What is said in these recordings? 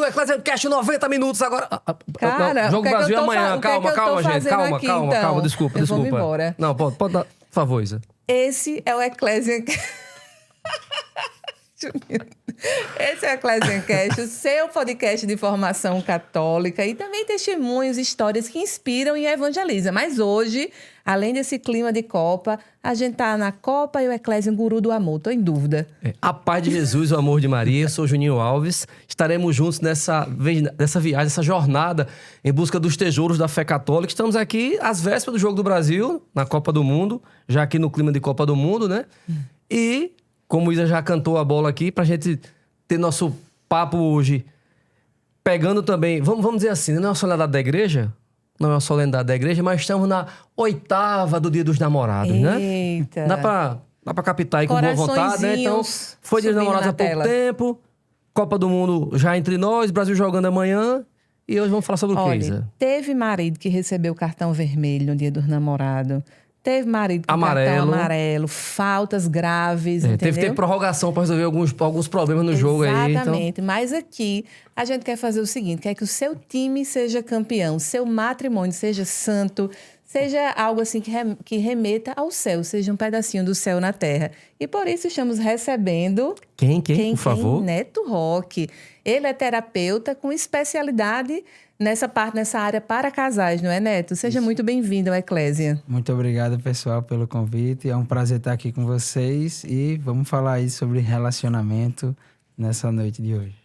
o Eclésia Cast 90 minutos agora. Cara, Jogo Brasil amanhã. Calma, gente. Calma. Desculpa. Vamos embora. Não, pode dar. Por favor, Isa. Esse é o Eclésia... Esse é o Eclésiacast, o seu podcast de formação católica e também testemunhos, histórias que inspiram e evangelizam. Mas hoje, além desse clima de Copa, a gente tá na Copa e o Eclésia um guru do amor, tô em dúvida. A paz de Jesus, o amor de Maria, eu sou Juninho Alves. Estaremos juntos nessa viagem, nessa jornada em busca dos tesouros da fé católica. Estamos aqui às vésperas do Jogo do Brasil, na Copa do Mundo, já aqui no clima de Copa do Mundo, né? E... como Isa já cantou a bola aqui, pra gente ter nosso papo hoje, pegando também, vamos dizer assim, não é uma solenidade da igreja, não é uma solenidade da igreja, mas estamos na 8ª do Dia dos Namorados, né? Eita! Dá pra captar aí com boa vontade, né? Então, foi Dia dos Namorados há pouco tempo, Copa do Mundo já entre nós, Brasil jogando amanhã, e hoje vamos falar sobre o que, Isa? Teve marido que recebeu cartão vermelho no Dia dos Namorados. Teve marido com cartão amarelo, faltas graves, entendeu? Teve prorrogação para resolver alguns problemas no jogo aí. Exatamente. Mas aqui, a gente quer fazer o seguinte, quer que o seu time seja campeão, seu matrimônio seja santo, seja algo assim que remeta ao céu, seja um pedacinho do céu na terra. E por isso estamos recebendo... Quem, por favor? Neto Roque. Ele é terapeuta com especialidade nessa área para casais, não é, Neto? Seja muito bem-vindo ao Eclésia. Muito obrigado, pessoal, pelo convite. É um prazer estar aqui com vocês e vamos falar aí sobre relacionamento nessa noite de hoje.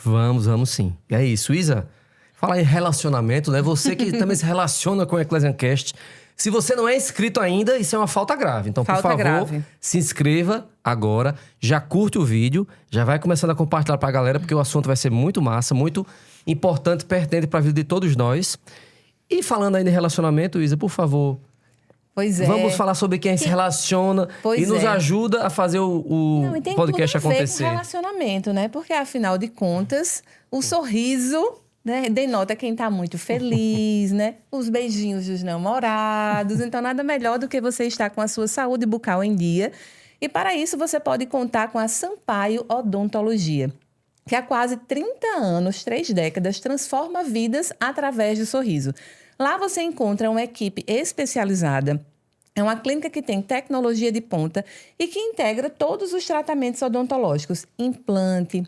Vamos sim. E é isso, Isa. Fala em relacionamento, né? Você que também se relaciona com o Eclésiacast. Se você não é inscrito ainda, isso é uma falta grave. Então, por favor, se inscreva agora, já curte o vídeo, já vai começando a compartilhar pra galera, porque o assunto vai ser muito massa, muito importante, pertinente para a vida de todos nós. E falando ainda em relacionamento, Isa, por favor, vamos falar sobre quem se relaciona e nos ajuda a fazer o podcast acontecer. Com relacionamento, né? Porque, afinal de contas, o sorriso, né, denota quem tá muito feliz, né? Os beijinhos dos namorados. Então, nada melhor do que você estar com a sua saúde bucal em dia. E, para isso, você pode contar com a Sampaio Odontologia, que há quase 30 anos, 3 décadas, transforma vidas através do sorriso. Lá você encontra uma equipe especializada. É uma clínica que tem tecnologia de ponta e que integra todos os tratamentos odontológicos, implante,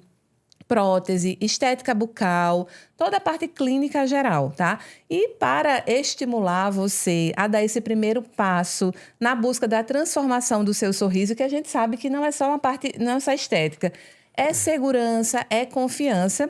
prótese, estética bucal, toda a parte clínica geral, tá? E para estimular você a dar esse primeiro passo na busca da transformação do seu sorriso, que a gente sabe que não é só não é só estética, é segurança, é confiança.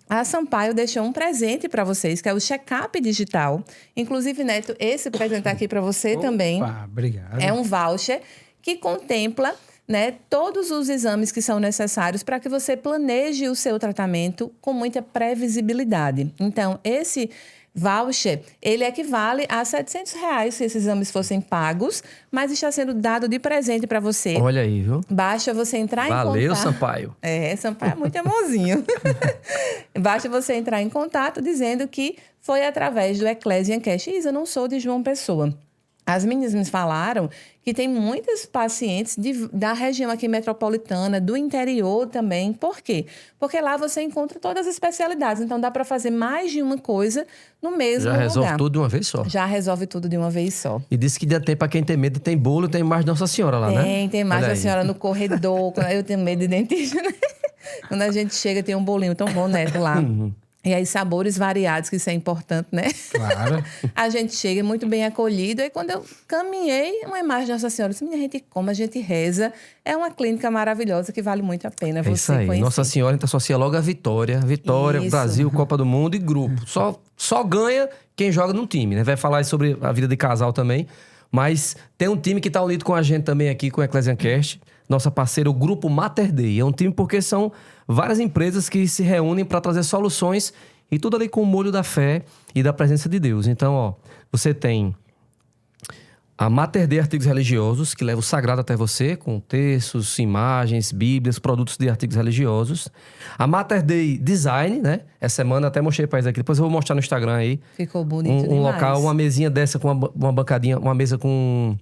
A Sampaio deixou um presente para vocês, que é o check-up digital. Inclusive, Neto, esse presente tá aqui para você também. Obrigado. É um voucher que contempla, né, todos os exames que são necessários para que você planeje o seu tratamento com muita previsibilidade. Então, esse voucher, ele equivale a R$700 se esses exames fossem pagos, mas está sendo dado de presente para você. Olha aí, viu? Basta você entrar em contato. Valeu, Sampaio. Sampaio é muito amorzinho. Basta você entrar em contato dizendo que foi através do Eclésiacast. Isa, eu não sou de João Pessoa. As meninas me falaram que tem muitas pacientes da região aqui metropolitana, do interior também. Por quê? Porque lá você encontra todas as especialidades. Então, dá para fazer mais de uma coisa no mesmo lugar. Já resolve tudo de uma vez só. Já resolve tudo de uma vez só. E disse que ainda tem para quem tem medo, tem bolo, tem mais Nossa Senhora lá, né? Tem mais Nossa Senhora no corredor. Eu tenho medo de dentista, né? Quando a gente chega, tem um bolinho tão bom, Neto, lá. E aí, sabores variados, que isso é importante, né? Claro. A gente chega muito bem acolhido. E quando eu caminhei, uma imagem de Nossa Senhora, disse, a gente come, a gente reza. É uma clínica maravilhosa que vale muito a pena você isso aí. conhecer. Nossa Senhora, a gente associa logo a Vitória. Vitória, isso. Brasil, Copa do Mundo e grupo. Só ganha quem joga num time, né? Vai falar sobre a vida de casal também. Mas tem um time que está unido com a gente também aqui, com o Eclésiacast. Nossa parceira, o Grupo Mater Dei. É um time porque são várias empresas que se reúnem para trazer soluções e tudo ali com o molho da fé e da presença de Deus. Então, você tem a Mater Dei Artigos Religiosos, que leva o sagrado até você, com textos, imagens, bíblias, produtos de artigos religiosos. A Mater Dei Design, né? Essa semana até mostrei para eles aqui, depois eu vou mostrar no Instagram aí. Ficou bonito Um local, uma mesinha dessa com uma bancadinha, uma mesa com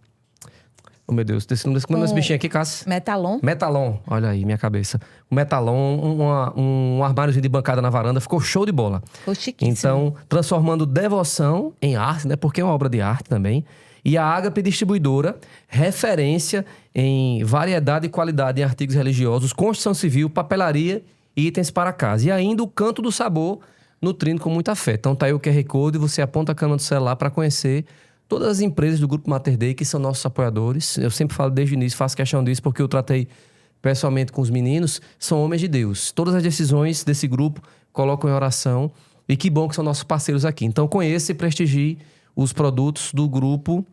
Oh, meu Deus, como é esse bichinho aqui, Cássio? Metalon. Metalon, olha aí, minha cabeça. O Metalon, um armáriozinho de bancada na varanda, ficou show de bola. Ficou chiquíssimo. Então, transformando devoção em arte, né? Porque é uma obra de arte também. E a Ágape Distribuidora, referência em variedade e qualidade em artigos religiosos, construção civil, papelaria e itens para casa. E ainda o Canto do Sabor, nutrindo com muita fé. Então tá aí o QR Code, você aponta a câmera do celular para conhecer todas as empresas do Grupo Mater Dei, que são nossos apoiadores. Eu sempre falo desde o início, faço questão disso, porque eu tratei pessoalmente com os meninos, são homens de Deus. Todas as decisões desse grupo colocam em oração. E que bom que são nossos parceiros aqui. Então conheça e prestigie os produtos do grupo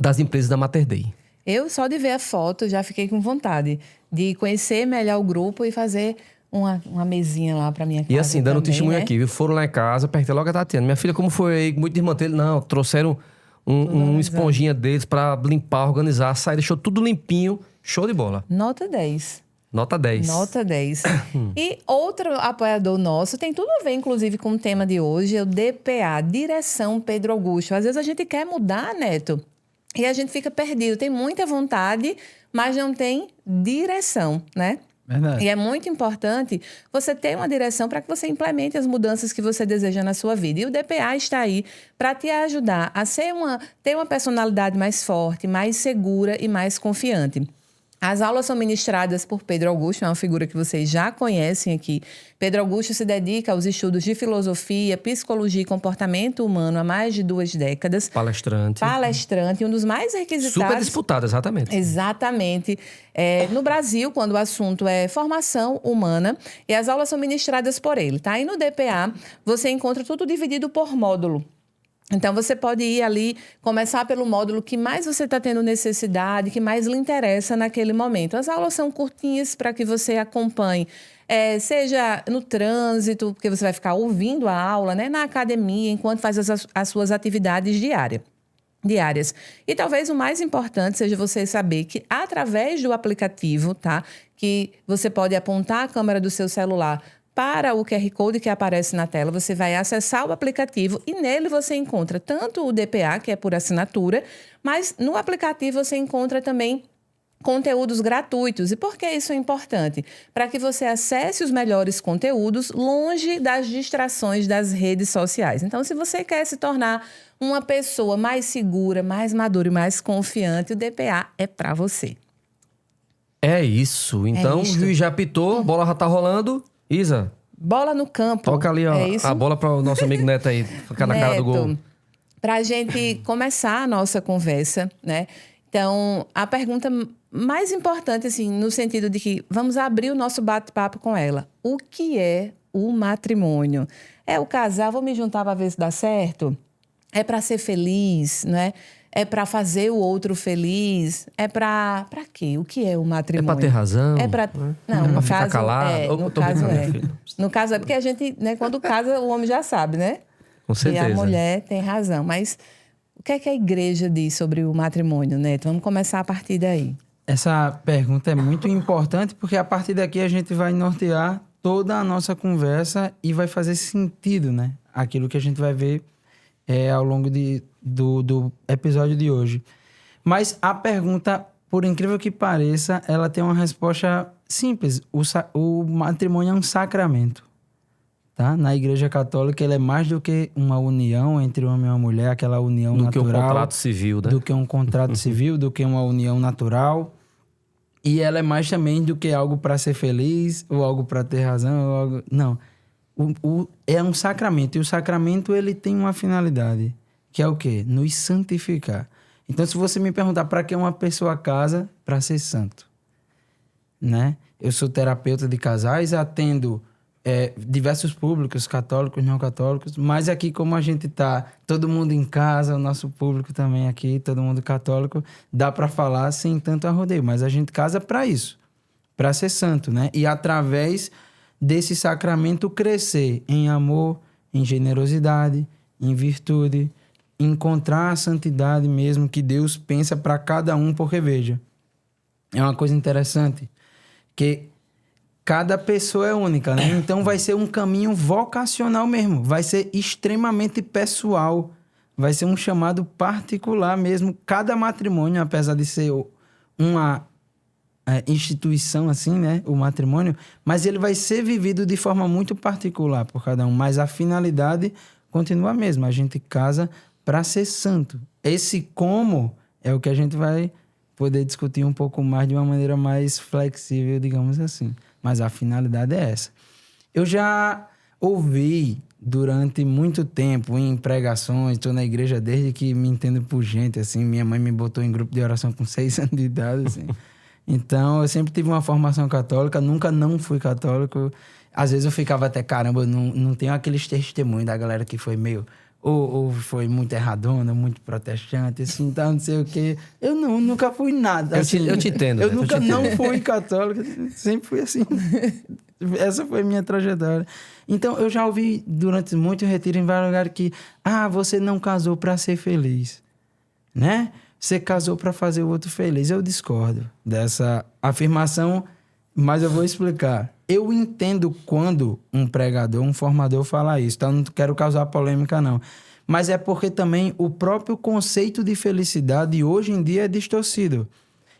das empresas da Mater Dei. Eu, só de ver a foto, já fiquei com vontade de conhecer melhor o grupo e fazer uma mesinha lá pra minha casa. E assim, dando também, testemunho né? aqui, viu? Foram lá em casa, perguntei logo a Tatiana. Minha filha, como foi aí? Muito desmantelho? Não, trouxeram um esponjinha deles pra limpar, organizar, sair, deixou tudo limpinho. Show de bola. Nota 10. Nota 10. Nota 10. E outro apoiador nosso, tem tudo a ver, inclusive, com o tema de hoje, é o DPA, Direção Pedro Augusto. Às vezes a gente quer mudar, Neto, e a gente fica perdido. Tem muita vontade, mas não tem direção, né? Verdade. E é muito importante você ter uma direção para que você implemente as mudanças que você deseja na sua vida. E o DPA está aí para te ajudar a ter uma personalidade mais forte, mais segura e mais confiante. As aulas são ministradas por Pedro Augusto, é uma figura que vocês já conhecem aqui. Pedro Augusto se dedica aos estudos de filosofia, psicologia e comportamento humano há mais de 2 décadas. Palestrante. Um dos mais requisitados. Super disputado, exatamente. Exatamente. No Brasil, quando o assunto é formação humana, e as aulas são ministradas por ele, tá? E no DPA, você encontra tudo dividido por módulo. Então, você pode ir ali, começar pelo módulo que mais você está tendo necessidade, que mais lhe interessa naquele momento. As aulas são curtinhas para que você acompanhe, seja no trânsito, porque você vai ficar ouvindo a aula, né? Na academia, enquanto faz as suas atividades diárias. E talvez o mais importante seja você saber que através do aplicativo, tá? Que você pode apontar a câmera do seu celular para o QR Code que aparece na tela, você vai acessar o aplicativo e nele você encontra tanto o DPA, que é por assinatura, mas no aplicativo você encontra também conteúdos gratuitos. E por que isso é importante? Para que você acesse os melhores conteúdos longe das distrações das redes sociais. Então, se você quer se tornar uma pessoa mais segura, mais madura e mais confiante, o DPA é para você. É isso. Então, o juiz já apitou, a bola já tá rolando. Isa, bola no campo. Toca ali a bola para o nosso amigo Neto aí, ficar na cara do gol. Para a gente começar a nossa conversa, né? Então, a pergunta mais importante, assim, no sentido de que vamos abrir o nosso bate-papo com ela. O que é o matrimônio? É o casar, vou me juntar para ver se dá certo? É para ser feliz, né? É para fazer o outro feliz? É para quê? O que é o matrimônio? É para ter razão? É para não, é no ficar caso, calado? no caso No caso é porque a gente, né, quando casa, o homem já sabe, né? Com certeza. E a mulher tem razão, mas o que é que a igreja diz sobre o matrimônio, Neto? Vamos começar a partir daí. Essa pergunta é muito importante porque a partir daqui a gente vai nortear toda a nossa conversa e vai fazer sentido, né? Aquilo que a gente vai ver ao longo do episódio de hoje. Mas a pergunta, por incrível que pareça, ela tem uma resposta simples. O matrimônio é um sacramento. Tá? Na Igreja Católica, ele é mais do que uma união entre um homem e uma mulher, aquela união natural. Do que um contrato civil, né? Do que um contrato civil, do que uma união natural. E ela é mais também do que algo para ser feliz, ou algo para ter razão, ou algo... Não. É um sacramento. E o sacramento, ele tem uma finalidade, que é o quê? Nos santificar. Então, se você me perguntar para que uma pessoa casa, para ser santo. Né? Eu sou terapeuta de casais, atendo diversos públicos, católicos, não católicos, mas aqui como a gente tá, todo mundo em casa, o nosso público também aqui, todo mundo católico, dá para falar sem tanto arrodeio, mas a gente casa para isso, para ser santo, né? E através desse sacramento crescer em amor, em generosidade, em virtude, encontrar a santidade mesmo que Deus pensa para cada um, porque veja, é uma coisa interessante, que cada pessoa é única, né? Então vai ser um caminho vocacional mesmo, vai ser extremamente pessoal vai ser um chamado particular mesmo. Cada matrimônio, apesar de ser uma instituição assim, né? O matrimônio, mas ele vai ser vivido de forma muito particular por cada um. Mas a finalidade continua a mesma. A gente casa para ser santo. Esse como é o que a gente vai poder discutir um pouco mais de uma maneira mais flexível, digamos assim. Mas a finalidade é essa. Eu já ouvi durante muito tempo em pregações, estou na igreja desde que me entendo por gente, assim. Minha mãe me botou em grupo de oração com 6 anos de idade, assim. Então, eu sempre tive uma formação católica, nunca não fui católico. Às vezes eu ficava até, caramba, não tenho aqueles testemunhos da galera que foi meio... Ou foi muito erradona, muito protestante, assim, tal, não sei o quê. Eu nunca fui nada. Eu te entendo. Eu nunca não fui católico, sempre fui assim. Essa foi a minha trajetória. Então, eu já ouvi durante muito retiro em vários lugares que... você não casou para ser feliz, né? Você casou para fazer o outro feliz. Eu discordo dessa afirmação, mas eu vou explicar. Eu entendo quando um pregador, um formador fala isso, então não quero causar polêmica, não. Mas é porque também o próprio conceito de felicidade hoje em dia é distorcido.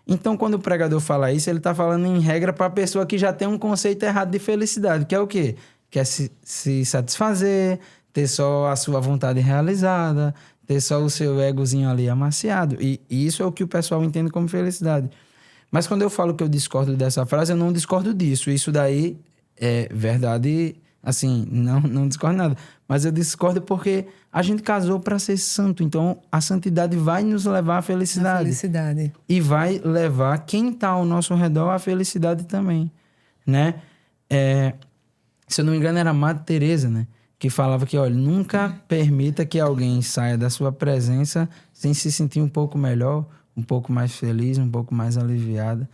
Então, quando o pregador fala isso, ele está falando em regra para a pessoa que já tem um conceito errado de felicidade, que é o quê? Que é se satisfazer, ter só a sua vontade realizada, ter só o seu egozinho ali amaciado. E isso é o que o pessoal entende como felicidade. Mas quando eu falo que eu discordo dessa frase, eu não discordo disso. Isso daí é verdade, assim, não discordo nada. Mas eu discordo porque a gente casou para ser santo. Então, a santidade vai nos levar à felicidade. A felicidade. E vai levar quem está ao nosso redor à felicidade também, né? Se eu não me engano, era a Madre Teresa, né? Que falava que, olha, nunca permita que alguém saia da sua presença sem se sentir um pouco melhor, um pouco mais feliz, um pouco mais aliviada.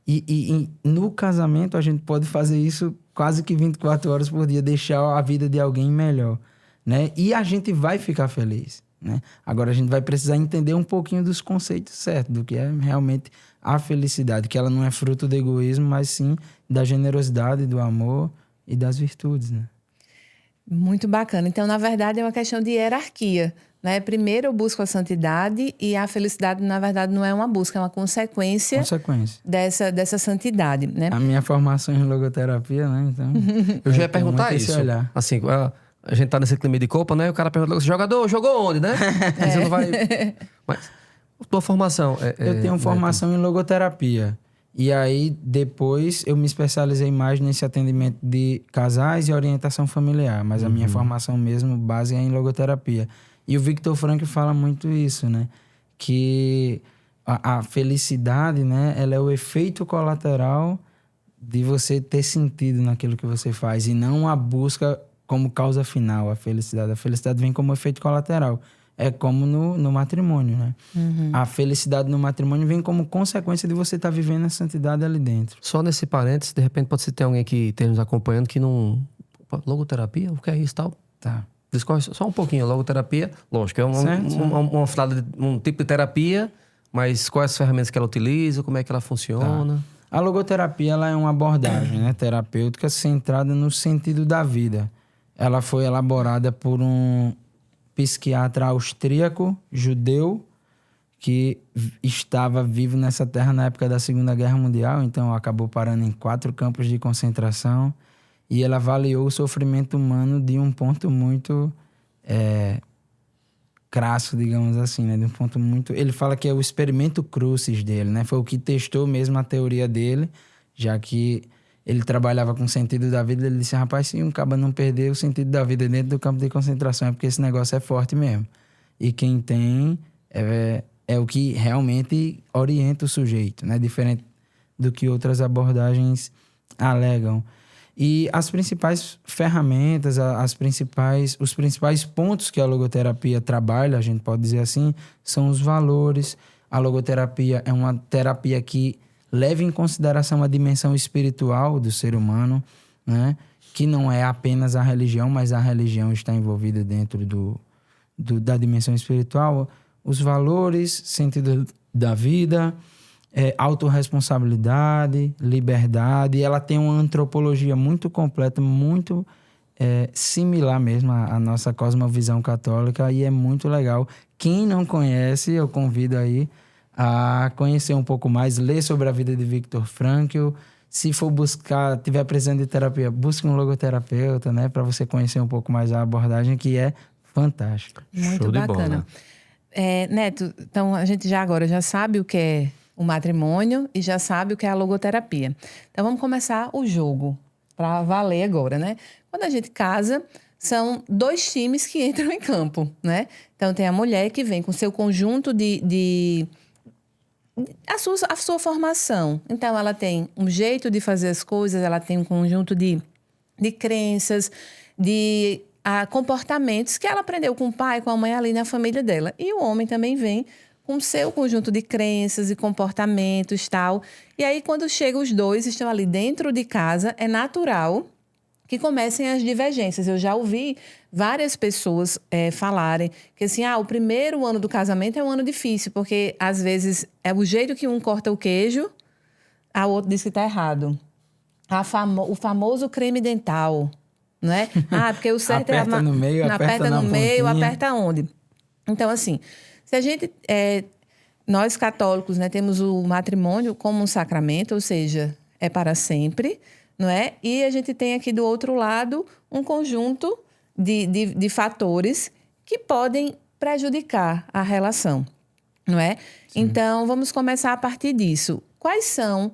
E no casamento a gente pode fazer isso quase que 24 horas por dia, deixar a vida de alguém melhor, né? E a gente vai ficar feliz, né? Agora a gente vai precisar entender um pouquinho dos conceitos certos, do que é realmente a felicidade, que ela não é fruto do egoísmo, mas sim da generosidade, do amor e das virtudes, né? Muito bacana. Então, na verdade, é uma questão de hierarquia, né? Primeiro eu busco a santidade e a felicidade, na verdade, não é uma busca, é uma consequência. Dessa santidade, né? A minha formação em logoterapia, né? Então, eu já ia perguntar isso. Assim, a gente tá nesse clima de Copa, né? O cara pergunta, jogador, jogou onde, né? Você não vai... Mas, tua formação... eu tenho formação em logoterapia. E aí, depois, eu me especializei mais nesse atendimento de casais e orientação familiar. Mas a minha formação mesmo, base é em logoterapia. E o Viktor Frankl fala muito isso, né? Que a felicidade, né? Ela é o efeito colateral de você ter sentido naquilo que você faz. E não a busca como causa final, a felicidade. A felicidade vem como efeito colateral. É como no matrimônio, né? A felicidade no matrimônio vem como consequência de você estar vivendo a santidade ali dentro. Só nesse parênteses, de repente pode ter alguém que esteja nos acompanhando que não... Logoterapia? O que é isso e tal? Tá. Discorre só um pouquinho. Logoterapia, lógico, é um tipo de terapia, mas quais as ferramentas que ela utiliza, como é que ela funciona? A logoterapia, ela é uma abordagem, né, terapêutica centrada no sentido da vida. Ela foi elaborada por um psiquiatra austríaco, judeu, que estava vivo nessa terra na época da Segunda Guerra Mundial, então acabou parando em 4 campos de concentração, e ele avaliou o sofrimento humano de um ponto muito crasso, digamos assim, né? De um ponto muito... Ele fala que é o experimento crucis dele, né? Foi o que testou mesmo a teoria dele, já que ele trabalhava com o sentido da vida. Ele disse, rapaz, se um caba não perder o sentido da vida dentro do campo de concentração, é porque esse negócio é forte mesmo. E quem tem é o que realmente orienta o sujeito, né? Diferente do que outras abordagens alegam. E as principais ferramentas, os principais pontos que a logoterapia trabalha, a gente pode dizer assim, são os valores. A logoterapia é uma terapia que leva em consideração a dimensão espiritual do ser humano, né? Que não é apenas a religião, mas a religião está envolvida dentro da dimensão espiritual. Os valores, sentido da vida, autorresponsabilidade, liberdade. Ela tem uma antropologia muito completa, muito similar mesmo à nossa cosmovisão católica e é muito legal. Quem não conhece, eu convido aí a conhecer um pouco mais, ler sobre a vida de Viktor Frankl. Se for buscar, tiver precisando de terapia, busque um logoterapeuta, né? Para você conhecer um pouco mais a abordagem, que é fantástica. Muito Show de bacana. bola. Neto, então a gente agora já sabe o que é o matrimônio e já sabe o que é a logoterapia. Então vamos começar o jogo, para valer agora, né? Quando a gente casa, são 2 times que entram em campo, né? Então tem a mulher que vem com seu conjunto a sua formação. Então, ela tem um jeito de fazer as coisas, ela tem um conjunto de crenças, de comportamentos que ela aprendeu com o pai, com a mãe ali na família dela. E o homem também vem com seu conjunto de crenças e comportamentos, tal. E aí, quando chegam os dois, estão ali dentro de casa, é natural que comecem as divergências. Eu já ouvi várias pessoas falarem que assim, o primeiro ano do casamento é um ano difícil, porque às vezes é o jeito que um corta o queijo, a outro diz que está errado. O famoso creme dental, né? Porque o certo aperta no meio, aperta na pontinha. aperta onde? Então, assim, se a gente... nós católicos, né, temos o matrimônio como um sacramento, ou seja, é para sempre, não é? E a gente tem aqui do outro lado um conjunto de fatores que podem prejudicar a relação, não é? Sim. Então, vamos começar a partir disso. Quais são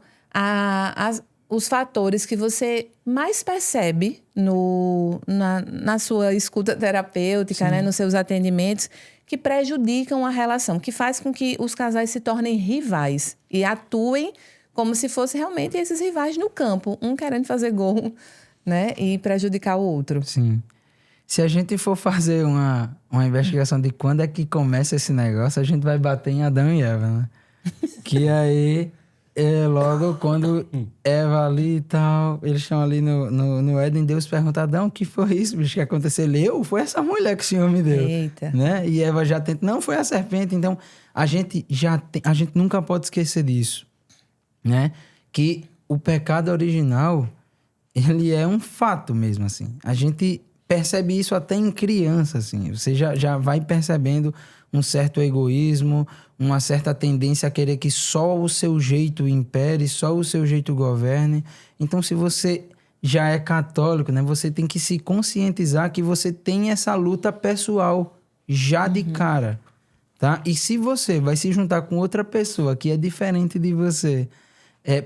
os fatores que você mais percebe na sua escuta terapêutica, né, nos seus atendimentos, que prejudicam a relação, que faz com que os casais se tornem rivais e atuem como se fossem realmente esses rivais no campo, um querendo fazer gol, né, e prejudicar o outro. Sim. Se a gente for fazer uma investigação de quando é que começa esse negócio, a gente vai bater em Adão e Eva, né? Que aí logo quando Eva ali e tal, eles estão ali no Éden, Deus pergunta, Adão, o que foi isso, bicho, que aconteceu? Foi essa mulher que o Senhor me deu. Eita. Né? E Eva já tenta, não, foi a serpente. Então, a gente nunca pode esquecer disso, né? Que o pecado original, ele é um fato mesmo, assim. A gente percebe isso até em criança, assim. Você já vai percebendo um certo egoísmo, uma certa tendência a querer que só o seu jeito impere, só o seu jeito governe. Então, se você já é católico, né, você tem que se conscientizar que você tem essa luta pessoal já de cara, tá? E se você vai se juntar com outra pessoa que é diferente de você,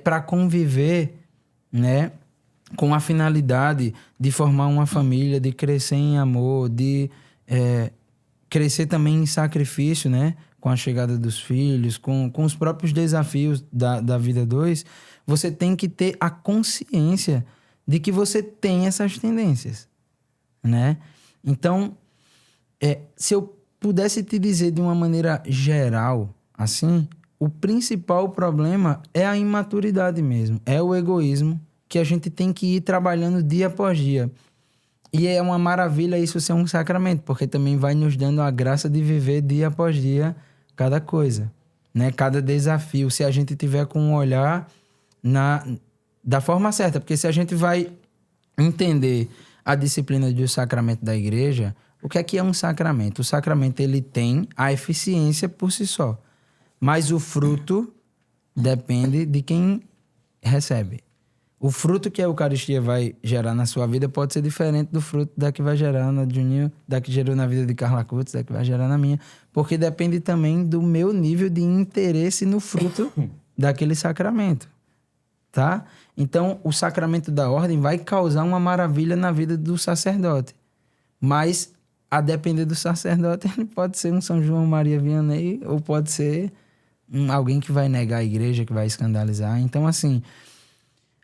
para conviver, né, com a finalidade de formar uma família, de crescer em amor, de crescer também em sacrifício, né? Com a chegada dos filhos, com os próprios desafios da vida 2, você tem que ter a consciência de que você tem essas tendências, né? Então, se eu pudesse te dizer de uma maneira geral, assim, o principal problema é a imaturidade mesmo, é o egoísmo que a gente tem que ir trabalhando dia após dia. E é uma maravilha isso ser um sacramento, porque também vai nos dando a graça de viver dia após dia cada coisa, né? Cada desafio, se a gente tiver com um olhar da forma certa. Porque se a gente vai entender a disciplina do sacramento da igreja, o que é um sacramento? O sacramento, ele tem a eficiência por si só, mas o fruto depende de quem recebe. O fruto que a Eucaristia vai gerar na sua vida pode ser diferente do fruto da que vai gerar na de Juninho, da que gerou na vida de Carla Cutts, da que vai gerar na minha. Porque depende também do meu nível de interesse no fruto daquele sacramento, tá? Então, o sacramento da ordem vai causar uma maravilha na vida do sacerdote. Mas, a depender do sacerdote, ele pode ser um São João Maria Vianney ou pode ser alguém que vai negar a igreja, que vai escandalizar. Então, assim,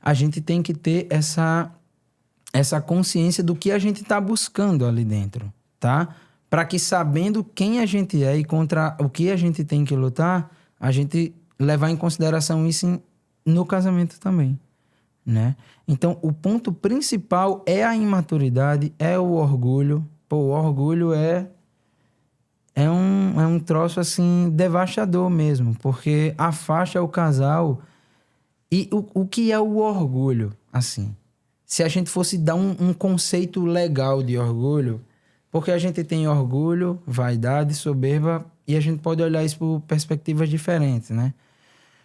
a gente tem que ter essa consciência do que a gente está buscando ali dentro, tá? Para que, sabendo quem a gente é e contra o que a gente tem que lutar, a gente levar em consideração isso no casamento também, né? Então, o ponto principal é a imaturidade, é o orgulho. Pô, o orgulho é um troço, assim, devastador mesmo, porque afasta o casal. E o que é o orgulho, assim? se a gente fosse dar um conceito legal de orgulho, porque a gente tem orgulho, vaidade, soberba, e a gente pode olhar isso por perspectivas diferentes, né?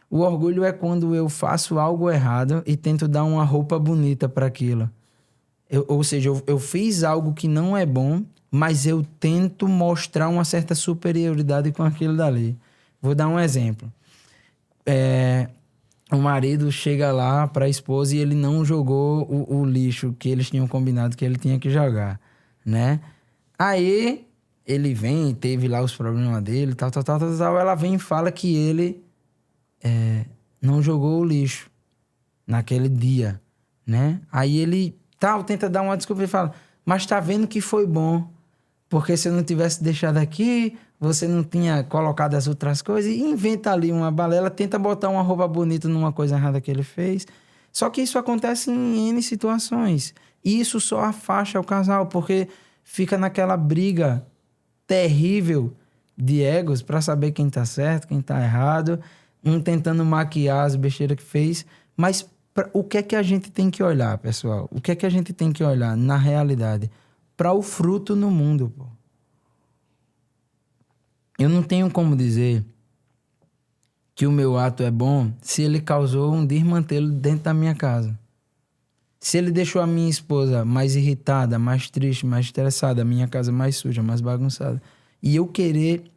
O orgulho é quando eu faço algo errado e tento dar uma roupa bonita para aquilo. Ou seja, eu fiz algo que não é bom, mas eu tento mostrar uma certa superioridade com aquilo dali. Vou dar um exemplo. O marido chega lá para a esposa e ele não jogou o lixo que eles tinham combinado que ele tinha que jogar, né? Aí ele vem, teve lá os problemas dele, tal. Ela vem e fala que ele não jogou o lixo naquele dia, né? Aí ele tenta dar uma desculpa e fala, mas tá vendo que foi bom, porque se eu não tivesse deixado aqui, você não tinha colocado as outras coisas, e inventa ali uma balela, tenta botar uma roupa bonita numa coisa errada que ele fez. Só que isso acontece em N situações. E isso só afasta o casal, porque fica naquela briga terrível de egos para saber quem tá certo, quem tá errado, um tentando maquiar as besteiras que fez. Mas o que é que a gente tem que olhar, pessoal? O que é que a gente tem que olhar na realidade? Para o fruto no mundo, pô. Eu não tenho como dizer que o meu ato é bom se ele causou um desmantelo dentro da minha casa. Se ele deixou a minha esposa mais irritada, mais triste, mais estressada, a minha casa mais suja, mais bagunçada, e eu querer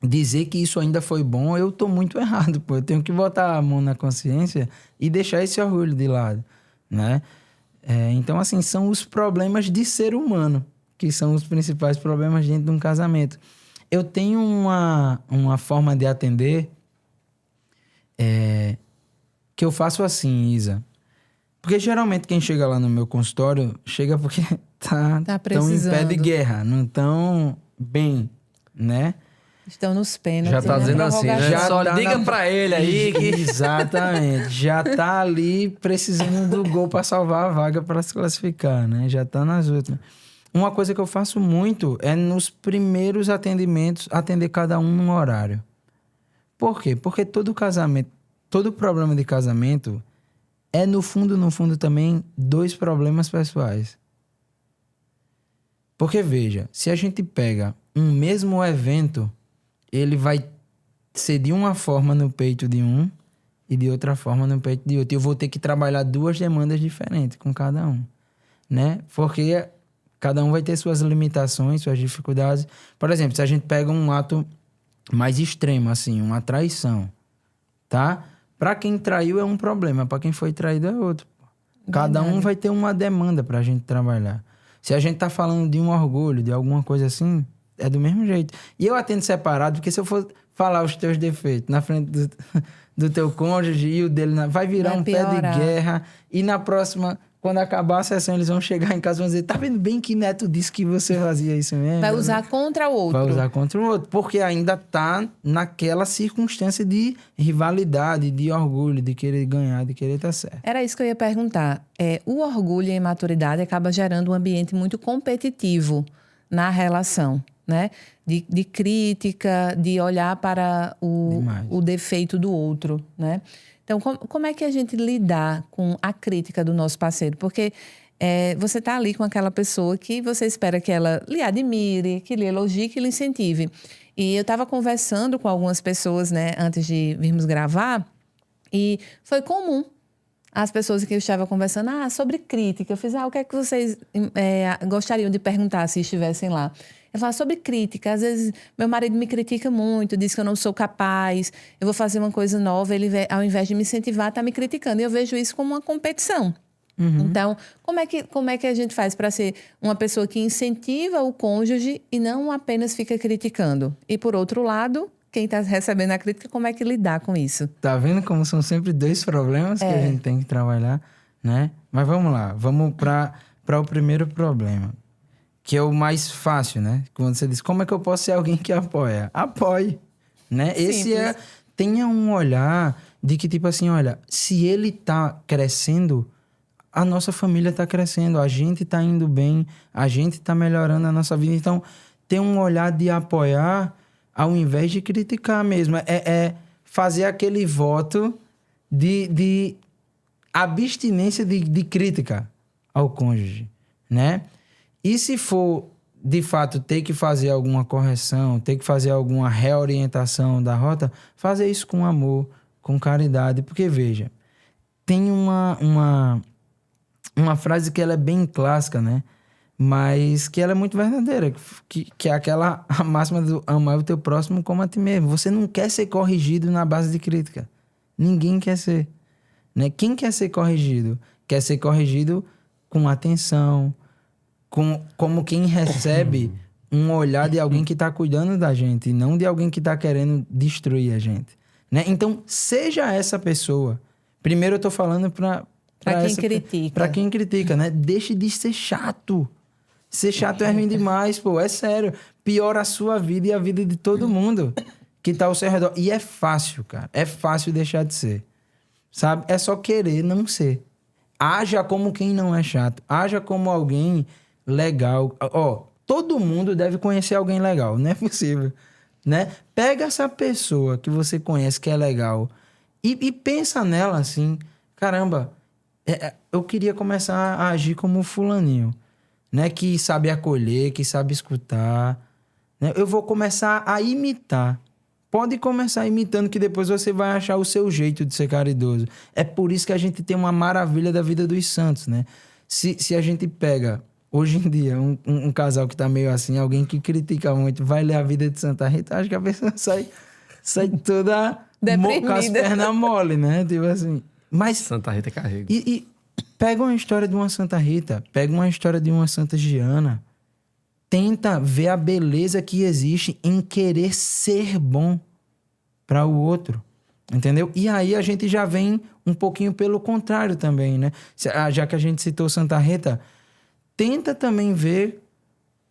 dizer que isso ainda foi bom, eu tô muito errado, pô. Eu tenho que botar a mão na consciência e deixar esse orgulho de lado, né? Então, assim, são os problemas de ser humano, que são os principais problemas dentro de um casamento. Eu tenho uma forma de atender que eu faço assim, Isa. Porque geralmente quem chega lá no meu consultório chega porque estão em pé de guerra, não estão bem, né? Estão nos pênaltis. Já tá dizendo assim, né? Já Só tá diga pra ele aí que... Exatamente. Já tá ali precisando do gol para salvar a vaga para se classificar, né? Já tá nas últimas. Uma coisa que eu faço muito é nos primeiros atendimentos atender cada um num horário. Por quê? Porque todo problema de casamento é no fundo também 2 problemas pessoais. Porque veja, se a gente pega um mesmo evento, ele vai ser de uma forma no peito de um e de outra forma no peito de outro. Eu vou ter que trabalhar 2 demandas diferentes com cada um, né? Porque cada um vai ter suas limitações, suas dificuldades. Por exemplo, se a gente pega um ato mais extremo, assim, uma traição, tá? Para quem traiu é um problema, para quem foi traído é outro. Cada um vai ter uma demanda pra gente trabalhar. Se a gente tá falando de um orgulho, de alguma coisa assim, é do mesmo jeito. E eu atendo separado, porque se eu for falar os teus defeitos na frente do teu cônjuge e o dele, vai virar um pé de guerra. E na próxima, quando acabar a sessão, eles vão chegar em casa e vão dizer, tá vendo bem que Neto disse que você fazia isso mesmo? Vai usar contra o outro. Vai usar contra o outro, porque ainda tá naquela circunstância de rivalidade, de orgulho, de querer ganhar, de querer estar certo. Era isso que eu ia perguntar. O orgulho e a imaturidade acaba gerando um ambiente muito competitivo na relação, né? De crítica, de olhar para o defeito do outro, né? Então, como é que a gente lidar com a crítica do nosso parceiro? Porque você está ali com aquela pessoa que você espera que ela lhe admire, que lhe elogie, que lhe incentive. E eu estava conversando com algumas pessoas, né, antes de virmos gravar, e foi comum as pessoas que eu estava conversando, sobre crítica. Eu fiz, o que é que vocês gostariam de perguntar se estivessem lá? Eu falo sobre crítica. Às vezes, meu marido me critica muito, diz que eu não sou capaz, eu vou fazer uma coisa nova, ele, ao invés de me incentivar, está me criticando. E eu vejo isso como uma competição. Uhum. Então, como é que a gente faz para ser uma pessoa que incentiva o cônjuge e não apenas fica criticando? E, por outro lado, quem está recebendo a crítica, como é que lidar com isso? Tá vendo como são sempre 2 problemas que a gente tem que trabalhar, né? Mas vamos lá, vamos para o primeiro problema, que é o mais fácil, né? Quando você diz, como é que eu posso ser alguém que apoia? Apoie, né? Esse tenha um olhar de que, tipo assim, olha, se ele tá crescendo, a nossa família tá crescendo, a gente tá indo bem, a gente tá melhorando a nossa vida. Então, ter um olhar de apoiar ao invés de criticar mesmo. É fazer aquele voto de abstinência de crítica. ao cônjuge, né? E se for, de fato, ter que fazer alguma correção, ter que fazer alguma reorientação da rota, fazer isso com amor, com caridade. Porque, veja, tem uma frase que ela é bem clássica, né? Mas que ela é muito verdadeira, que é aquela a máxima do amar o teu próximo como a ti mesmo. Você não quer ser corrigido na base de crítica. Ninguém quer ser. Né? Quem quer ser corrigido? Quer ser corrigido com atenção, como quem recebe um olhar de alguém que está cuidando da gente, e não de alguém que está querendo destruir a gente. Né? Então, seja essa pessoa. Primeiro eu estou falando para quem critica. Para quem critica, né? Deixe de ser chato. Ser chato é ruim demais, pô. É sério. Piora a sua vida e a vida de todo mundo que tá ao seu redor. E é fácil, cara. É fácil deixar de ser. Sabe? É só querer não ser. Haja como quem não é chato. Haja como alguém legal. Ó, todo mundo deve conhecer alguém legal. Não é possível. Né? Pega essa pessoa que você conhece que é legal e pensa nela assim. Caramba, eu queria começar a agir como o fulaninho. Né, que sabe acolher, que sabe escutar. Né? Eu vou começar a imitar. Pode começar imitando, que depois você vai achar o seu jeito de ser caridoso. É por isso que a gente tem uma maravilha da vida dos santos, né? Se a gente pega, hoje em dia, um casal que tá meio assim, alguém que critica muito, vai ler a vida de Santa Rita, acho que a pessoa sai toda com as pernas mole, né? Tipo assim. Mas, Santa Rita carrega. Pega uma história de uma Santa Rita, pega uma história de uma Santa Giana, tenta ver a beleza que existe em querer ser bom para o outro, entendeu? E aí a gente já vem um pouquinho pelo contrário também, né? Já que a gente citou Santa Rita, tenta também ver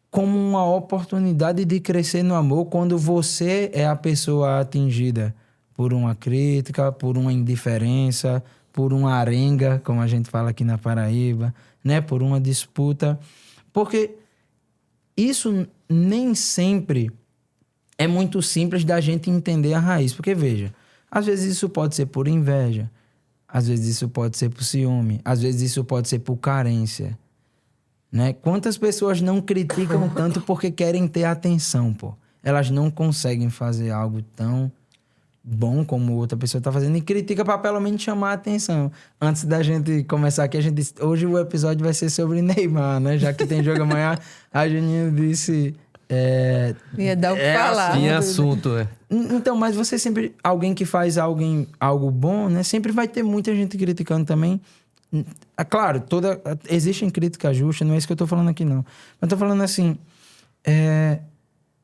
como uma oportunidade de crescer no amor quando você é a pessoa atingida por uma crítica, por uma indiferença, por uma arenga, como a gente fala aqui na Paraíba, né? Por uma disputa. Porque isso nem sempre é muito simples da gente entender a raiz. Porque, veja, às vezes isso pode ser por inveja, às vezes isso pode ser por ciúme, às vezes isso pode ser por carência. Né? Quantas pessoas não criticam tanto porque querem ter atenção, pô? Elas não conseguem fazer algo tão bom como outra pessoa tá fazendo e critica para pelo menos chamar a atenção. Antes da gente começar aqui, hoje o episódio vai ser sobre Neymar, né? Já que tem jogo amanhã, a Juninho disse... Ia dar o que falar. Tinha assunto, né? Então, mas você sempre... Alguém que faz algo bom, né? Sempre vai ter muita gente criticando também. Claro, existem críticas justas, não é isso que eu tô falando aqui, não. Mas eu tô falando assim...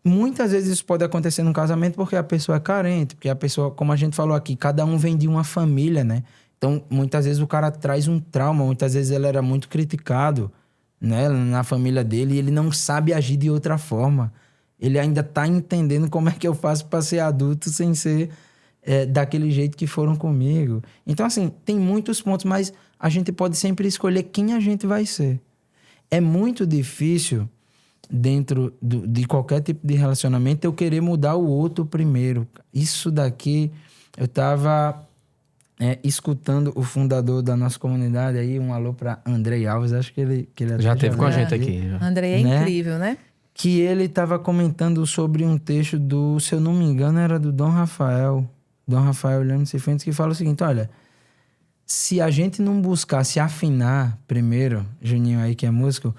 Muitas vezes isso pode acontecer num casamento porque a pessoa é carente, porque a pessoa, como a gente falou aqui, cada um vem de uma família, né? Então, muitas vezes o cara traz um trauma, muitas vezes ele era muito criticado, né, na família dele e ele não sabe agir de outra forma. Ele ainda tá entendendo como é que eu faço para ser adulto sem ser daquele jeito que foram comigo. Então, assim, tem muitos pontos, mas a gente pode sempre escolher quem a gente vai ser. É muito difícil... dentro de qualquer tipo de relacionamento, eu querer mudar o outro primeiro. Isso daqui, eu tava escutando o fundador da nossa comunidade aí, um alô para Andrei Alves, acho que ele já teve com a gente aqui. Andrei é incrível, né? Que ele tava comentando sobre um texto se eu não me engano, era do Dom Rafael Leandro Cifuentes, que fala o seguinte, olha, se a gente não buscar se afinar primeiro, Juninho aí que é músico,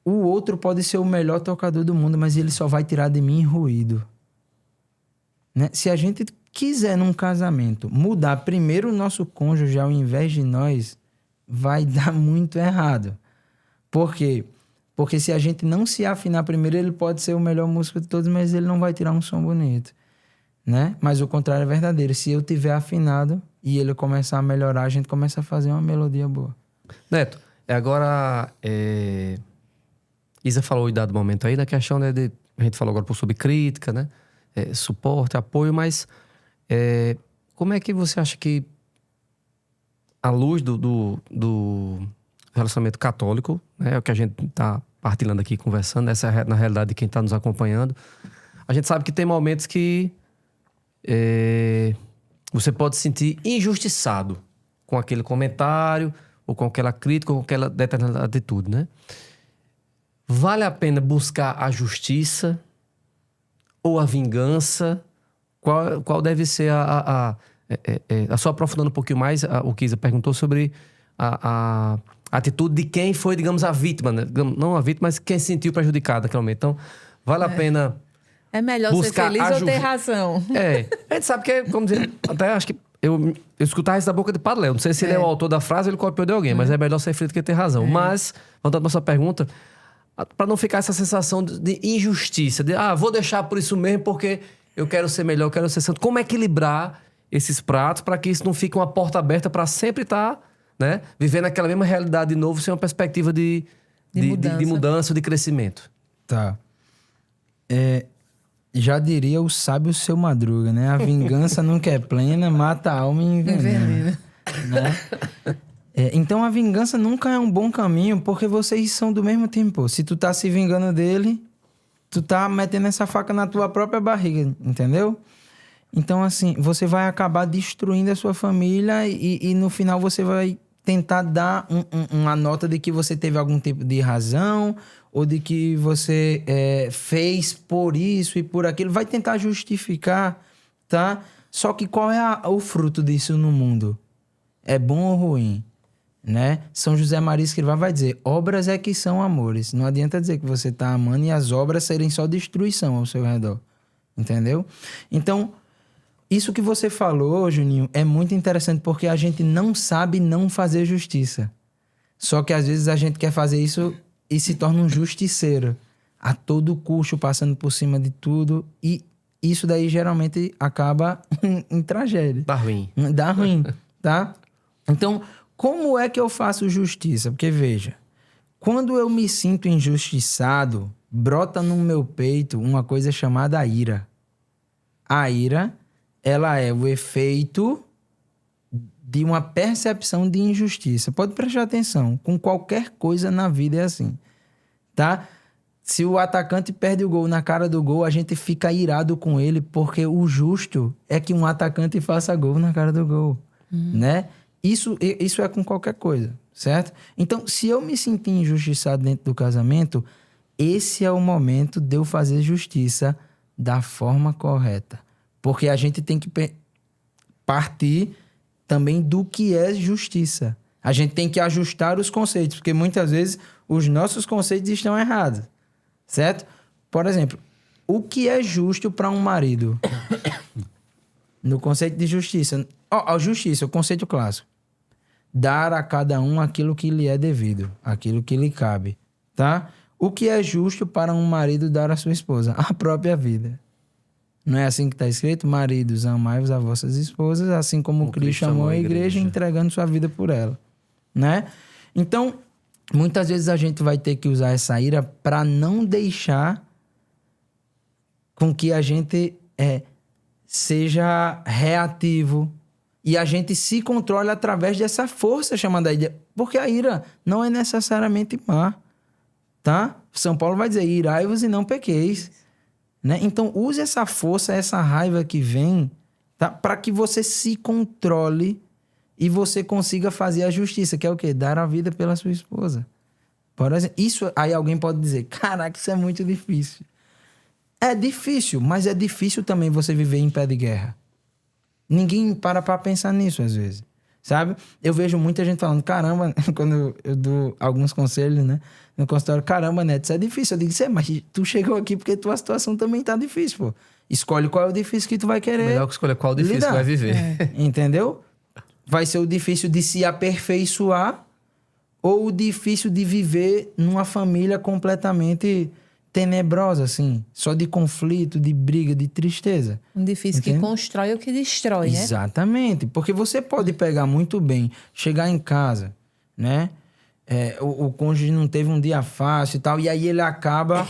o outro pode ser o melhor tocador do mundo, mas ele só vai tirar de mim ruído. Né? Se a gente quiser, num casamento, mudar primeiro o nosso cônjuge ao invés de nós, vai dar muito errado. Por quê? Porque se a gente não se afinar primeiro, ele pode ser o melhor músico de todos, mas ele não vai tirar um som bonito. Né? Mas o contrário é verdadeiro. Se eu tiver afinado e ele começar a melhorar, a gente começa a fazer uma melodia boa. Neto, agora... Isa falou em dado momento aí da questão, né, a gente falou agora sobre crítica, né? Suporte, apoio, mas como é que você acha que, à luz do relacionamento católico, né, é o que a gente está partilhando aqui, conversando, essa é na realidade de quem está nos acompanhando, a gente sabe que tem momentos que você pode se sentir injustiçado com aquele comentário, ou com aquela crítica, ou com aquela determinada atitude, né? Vale a pena buscar a justiça ou a vingança? Qual deve ser só aprofundando um pouquinho mais, o que Isa perguntou sobre a atitude de quem foi, digamos, a vítima, né? Não a vítima, mas quem se sentiu prejudicado naquele momento. Então, vale a pena... É melhor ser feliz ou ter razão? A gente sabe que, como dizer, até acho que eu escutava isso da boca de Padre Léo. Não sei se ele é o autor da frase ou ele copiou de alguém, mas é melhor ser feliz do que ter razão. Mas, voltando à nossa pergunta, para não ficar essa sensação de injustiça, de vou deixar por isso mesmo porque eu quero ser melhor, eu quero ser santo. Como equilibrar esses pratos para que isso não fique uma porta aberta para sempre estar, né, vivendo aquela mesma realidade de novo, sem uma perspectiva de mudança, de crescimento? Tá. Já diria o sábio Seu Madruga, né? A vingança nunca é plena, mata a alma e envenena. Né? Então a vingança nunca é um bom caminho, porque vocês são do mesmo tempo. Se tu tá se vingando dele, tu tá metendo essa faca na tua própria barriga, entendeu? Então, assim, você vai acabar destruindo a sua família e no final você vai tentar dar uma nota de que você teve algum tipo de razão ou de que você fez por isso e por aquilo. Vai tentar justificar, tá? Só que qual é o fruto disso no mundo? É bom ou ruim? Né? São José Maria Escrivá vai dizer, obras é que são amores. Não adianta dizer que você está amando e as obras serem só destruição ao seu redor. Entendeu? Então, isso que você falou, Juninho, é muito interessante porque a gente não sabe não fazer justiça. Só que às vezes a gente quer fazer isso e se torna um justiceiro. A todo custo, passando por cima de tudo. E isso daí geralmente acaba em tragédia. Dá ruim. Dá ruim, tá? Então, como é que eu faço justiça? Porque, veja, quando eu me sinto injustiçado, brota no meu peito uma coisa chamada ira. A ira, ela é o efeito de uma percepção de injustiça. Pode prestar atenção, com qualquer coisa na vida é assim, tá? Se o atacante perde o gol na cara do gol, a gente fica irado com ele, porque o justo é que um atacante faça gol na cara do gol, né? Isso é com qualquer coisa, certo? Então, se eu me sentir injustiçado dentro do casamento, esse é o momento de eu fazer justiça da forma correta. Porque a gente tem que partir também do que é justiça. A gente tem que ajustar os conceitos, porque muitas vezes os nossos conceitos estão errados, certo? Por exemplo, o que é justo para um marido? No conceito de justiça. A justiça, o conceito clássico. Dar a cada um aquilo que lhe é devido, aquilo que lhe cabe, tá? O que é justo para um marido dar à sua esposa? A própria vida. Não é assim que está escrito? Maridos, amai-vos a vossas esposas, assim como Cristo amou a igreja, entregando sua vida por ela, né? Então, muitas vezes a gente vai ter que usar essa ira para não deixar com que a gente seja reativo e a gente se controle através dessa força chamada ira. Porque a ira não é necessariamente má, tá? São Paulo vai dizer, irai-vos e não pequeis. Né? Então, use essa força, essa raiva que vem, tá? Para que você se controle e você consiga fazer a justiça, que é o quê? Dar a vida pela sua esposa. Por exemplo, isso aí alguém pode dizer, caraca, isso é muito difícil. É difícil, mas é difícil também você viver em pé de guerra. Ninguém para pensar nisso às vezes, sabe? Eu vejo muita gente falando, caramba, quando eu dou alguns conselhos, né? No consultório, caramba, Neto, isso é difícil. Eu digo, mas tu chegou aqui porque tua situação também tá difícil, pô. Escolhe qual é o difícil que tu vai querer. Melhor que escolher qual difícil que vai viver. Entendeu? Vai ser o difícil de se aperfeiçoar ou o difícil de viver numa família completamente tenebrosa, assim. Só de conflito, de briga, de tristeza. Um difícil que constrói ou que destrói, né? Exatamente. Porque você pode pegar muito bem, chegar em casa, né? O cônjuge não teve um dia fácil e tal, e aí ele acaba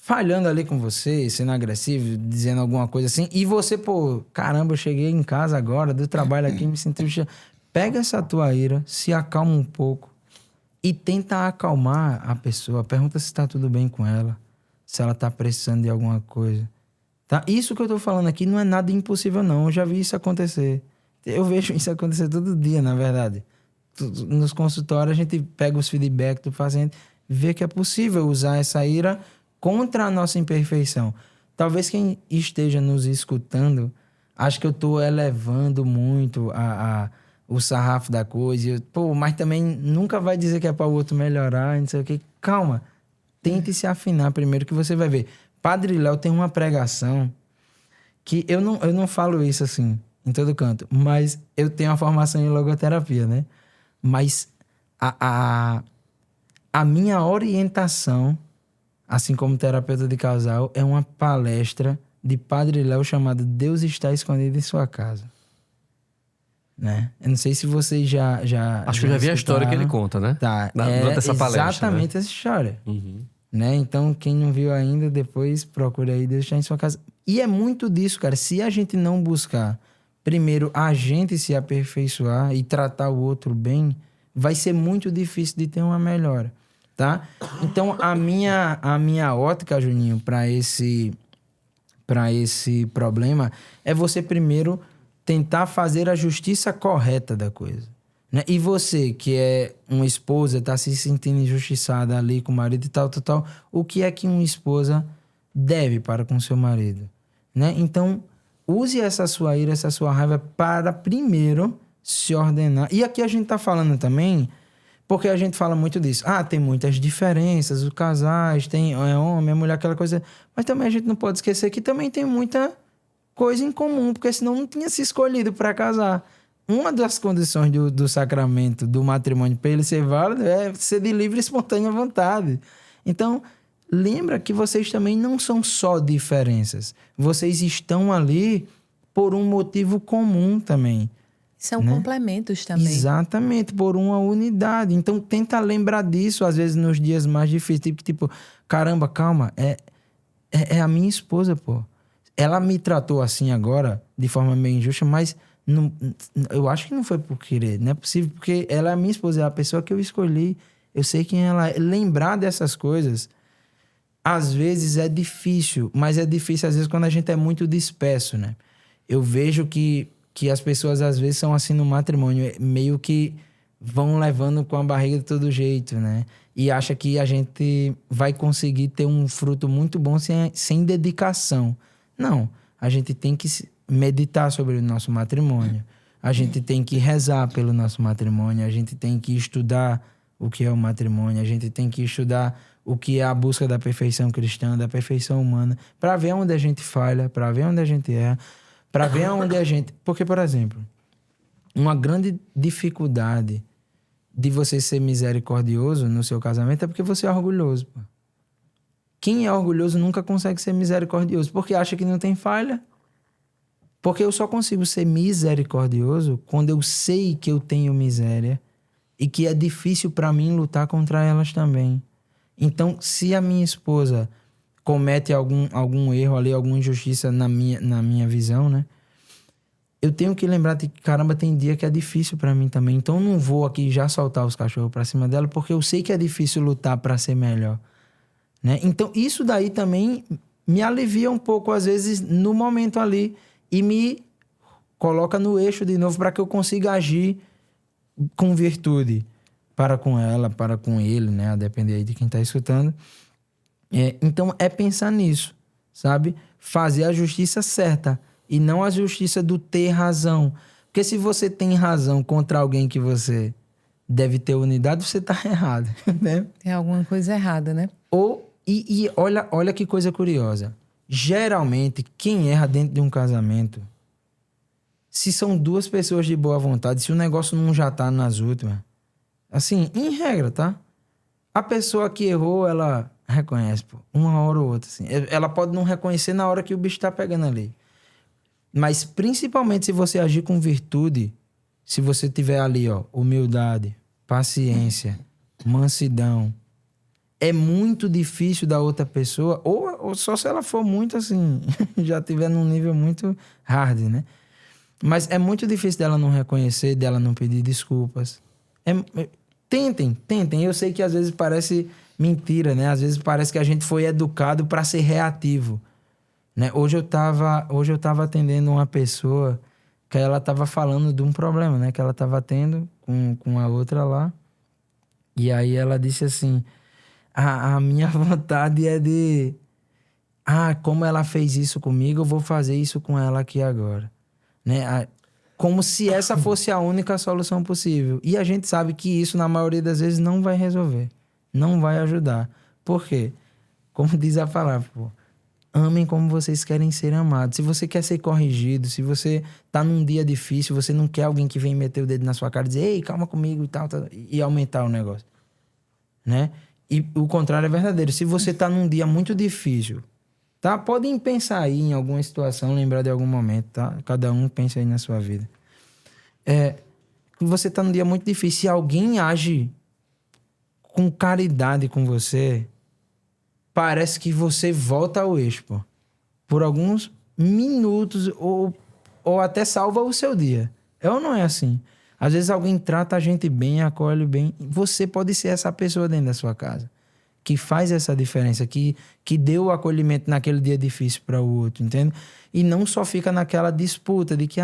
falhando ali com você, sendo agressivo, dizendo alguma coisa assim, e você, pô, caramba, eu cheguei em casa agora, do trabalho aqui, me senti... Pega essa tua ira, se acalma um pouco e tenta acalmar a pessoa. Pergunta se tá tudo bem com ela, se ela tá precisando de alguma coisa, tá? Isso que eu tô falando aqui não é nada impossível, não. Eu já vi isso acontecer. Eu vejo isso acontecer todo dia, na verdade. nos consultórios, a gente pega os feedbacks do paciente, vê que é possível usar essa ira contra a nossa imperfeição. Talvez quem esteja nos escutando, acho que eu estou elevando muito o sarrafo da coisa. Mas também nunca vai dizer que é para o outro melhorar, não sei o quê. Calma. Tente se afinar primeiro que você vai ver. Padre Léo tem uma pregação que eu não falo isso assim, em todo canto, mas eu tenho uma formação em logoterapia, né? Mas a minha orientação, assim como terapeuta de casal, é uma palestra de Padre Léo chamada Deus está escondido em sua casa. Né? Eu não sei se vocês já Acho que eu já vi a história que ele conta, né? Tá, durante essa palestra. Exatamente, né? Essa história. Uhum. Né? Então, quem não viu ainda, depois procure aí Deus está em sua casa. E é muito disso, cara. Se a gente não buscar, primeiro, a gente se aperfeiçoar e tratar o outro bem, vai ser muito difícil de ter uma melhora, tá? Então, a minha ótica, Juninho, para esse problema é você primeiro tentar fazer a justiça correta da coisa. Né? E você, que é uma esposa, tá se sentindo injustiçada ali com o marido e tal, o que é que uma esposa deve para com seu marido? Né? Então, use essa sua ira, essa sua raiva para primeiro se ordenar. E aqui a gente tá falando também, porque a gente fala muito disso. Tem muitas diferenças, os casais, tem homem, mulher, aquela coisa. Mas também a gente não pode esquecer que também tem muita coisa em comum, porque senão não tinha se escolhido para casar. Uma das condições do sacramento, do matrimônio, para ele ser válido, é ser de livre e espontânea vontade. Então, lembra que vocês também não são só diferenças. Vocês estão ali por um motivo comum também. São complementos também. Exatamente, por uma unidade. Então, tenta lembrar disso, às vezes, nos dias mais difíceis. Tipo, caramba, calma, é a minha esposa, pô. Ela me tratou assim agora, de forma meio injusta, mas não, eu acho que não foi por querer. Não é possível, porque ela é a minha esposa, é a pessoa que eu escolhi. Eu sei quem ela é. Lembrar dessas coisas, às vezes é difícil, mas é difícil às vezes quando a gente é muito disperso, né? Eu vejo que as pessoas às vezes são assim no matrimônio, meio que vão levando com a barriga de todo jeito, né? E acha que a gente vai conseguir ter um fruto muito bom sem dedicação. Não, a gente tem que meditar sobre o nosso matrimônio. A gente tem que rezar pelo nosso matrimônio. A gente tem que estudar o que é o matrimônio. A gente tem que estudar o que é a busca da perfeição cristã, da perfeição humana, para ver onde a gente falha, para ver onde a gente erra, para ver onde a gente... Porque, por exemplo, uma grande dificuldade de você ser misericordioso no seu casamento é porque você é orgulhoso, pô. Quem é orgulhoso nunca consegue ser misericordioso, porque acha que não tem falha. Porque eu só consigo ser misericordioso quando eu sei que eu tenho miséria e que é difícil para mim lutar contra elas também. Então, se a minha esposa comete algum erro ali, alguma injustiça na minha visão, né? Eu tenho que lembrar de que, caramba, tem dia que é difícil para mim também. Então, eu não vou aqui já soltar os cachorros para cima dela, porque eu sei que é difícil lutar para ser melhor. Né? Então, isso daí também me alivia um pouco, às vezes, no momento ali e me coloca no eixo de novo para que eu consiga agir com virtude para com ela, para com ele, né? A depender aí de quem está escutando. Então, é pensar nisso, sabe? Fazer a justiça certa e não a justiça do ter razão. Porque se você tem razão contra alguém que você deve ter unidade, você está errado, né? Tem alguma coisa errada, né? E olha que coisa curiosa. Geralmente, quem erra dentro de um casamento, se são duas pessoas de boa vontade, se o negócio não já tá nas últimas, assim, em regra, tá? A pessoa que errou, ela reconhece, pô, uma hora ou outra, assim. Ela pode não reconhecer na hora que o bicho tá pegando ali. Mas, principalmente, se você agir com virtude, se você tiver ali, ó, humildade, paciência, mansidão, é muito difícil da outra pessoa, ou só se ela for muito assim, já tiver num nível muito hard, né? Mas é muito difícil dela não reconhecer, dela não pedir desculpas. Tentem. Eu sei que às vezes parece mentira, né? Às vezes parece que a gente foi educado para ser reativo, né? Hoje eu tava atendendo uma pessoa que ela tava falando de um problema, né? Que ela tava tendo com a outra lá. E aí ela disse assim, a minha vontade é de... como ela fez isso comigo, eu vou fazer isso com ela aqui agora. Né? Como se essa fosse a única solução possível. E a gente sabe que isso, na maioria das vezes, não vai resolver. Não vai ajudar. Por quê? Como diz a palavra, pô, amem como vocês querem ser amados. Se você quer ser corrigido, se você tá num dia difícil, você não quer alguém que vem meter o dedo na sua cara e dizer, ei, calma comigo e tal, e aumentar o negócio. Né? E o contrário é verdadeiro. Se você tá num dia muito difícil, tá? Podem pensar aí em alguma situação, lembrar de algum momento, tá? Cada um pensa aí na sua vida. Você tá num dia muito difícil. Se alguém age com caridade com você, parece que você volta ao eixo, pô. Por alguns minutos ou até salva o seu dia. É ou não é assim? Às vezes alguém trata a gente bem, acolhe bem. Você pode ser essa pessoa dentro da sua casa que faz essa diferença, que deu o acolhimento naquele dia difícil para o outro, entende? E não só fica naquela disputa de que,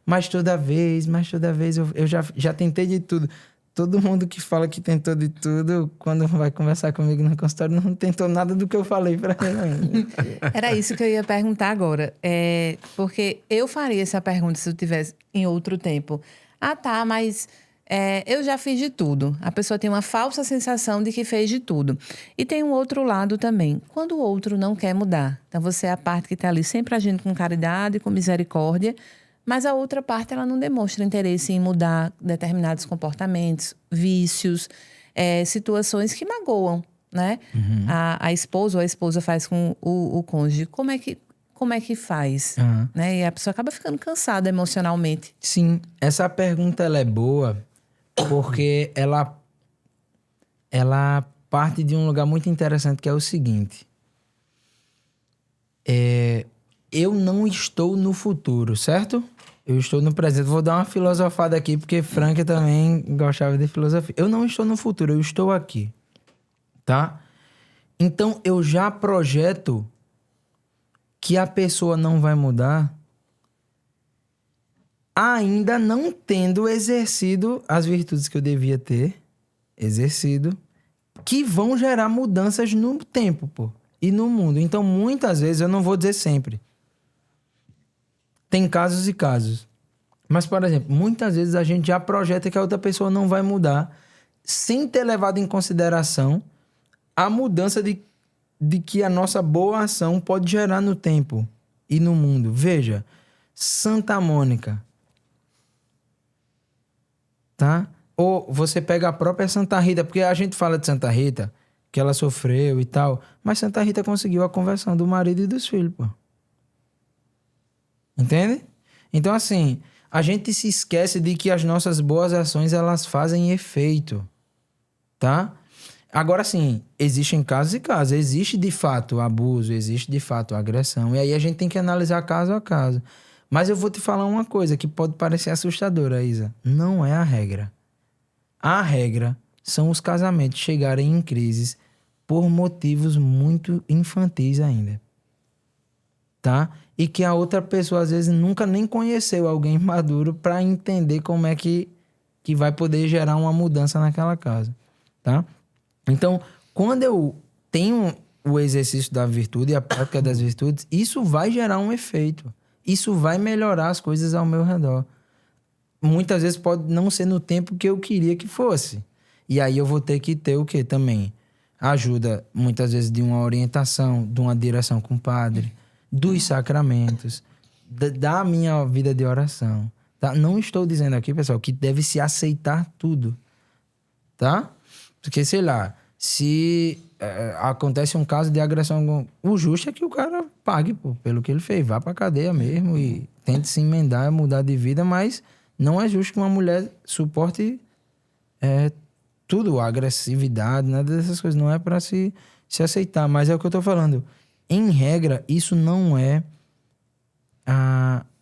mas toda vez eu já tentei de tudo. Todo mundo que fala que tentou de tudo, quando vai conversar comigo no consultório, não tentou nada do que eu falei para ele. Era isso que eu ia perguntar agora. Porque eu faria essa pergunta se eu tivesse em outro tempo. Mas eu já fiz de tudo. A pessoa tem uma falsa sensação de que fez de tudo. E tem um outro lado também. Quando o outro não quer mudar. Então, você é a parte que está ali sempre agindo com caridade, com misericórdia, mas a outra parte, ela não demonstra interesse em mudar determinados comportamentos, vícios, situações que magoam, né? Uhum. A esposa ou a esposa faz com o cônjuge. Como é que faz? Uhum. Né? E a pessoa acaba ficando cansada emocionalmente. Sim, essa pergunta ela é boa porque ela parte de um lugar muito interessante, que é o seguinte. Eu não estou no futuro, certo? Eu estou no presente. Vou dar uma filosofada aqui, porque Frank também gostava de filosofia. Eu não estou no futuro, eu estou aqui. Tá? Então, eu já projeto que a pessoa não vai mudar ainda não tendo exercido as virtudes que eu devia ter exercido, que vão gerar mudanças no tempo, pô, e no mundo. Então, muitas vezes, eu não vou dizer sempre. Tem casos e casos. Mas, por exemplo, muitas vezes a gente já projeta que a outra pessoa não vai mudar sem ter levado em consideração a mudança de que a nossa boa ação pode gerar no tempo e no mundo. Veja, Santa Mônica, tá? Ou você pega a própria Santa Rita, porque a gente fala de Santa Rita, que ela sofreu e tal, mas Santa Rita conseguiu a conversão do marido e dos filhos, pô. Entende? Então, assim, a gente se esquece de que as nossas boas ações, elas fazem efeito, tá? Agora, sim, existem casos e casos. Existe, de fato, abuso, existe, de fato, agressão. E aí a gente tem que analisar caso a caso. Mas eu vou te falar uma coisa que pode parecer assustadora, Isa. Não é a regra. A regra são os casamentos chegarem em crises por motivos muito infantis ainda. Tá? E que a outra pessoa, às vezes, nunca nem conheceu alguém maduro para entender como é que vai poder gerar uma mudança naquela casa. Tá? Então, quando eu tenho o exercício da virtude e a prática das virtudes, isso vai gerar um efeito. Isso vai melhorar as coisas ao meu redor. Muitas vezes pode não ser no tempo que eu queria que fosse. E aí eu vou ter que ter o quê também? Ajuda, muitas vezes, de uma orientação, de uma direção com o padre, dos sacramentos, da minha vida de oração. Tá? Não estou dizendo aqui, pessoal, que deve se aceitar tudo. Tá? Porque, sei lá, se acontece um caso de agressão, o justo é que o cara pague pelo que ele fez, vá pra cadeia mesmo e tente se emendar, mudar de vida, mas não é justo que uma mulher suporte tudo, a agressividade, nada dessas coisas, não é pra se aceitar, mas é o que eu tô falando. Em regra, isso não é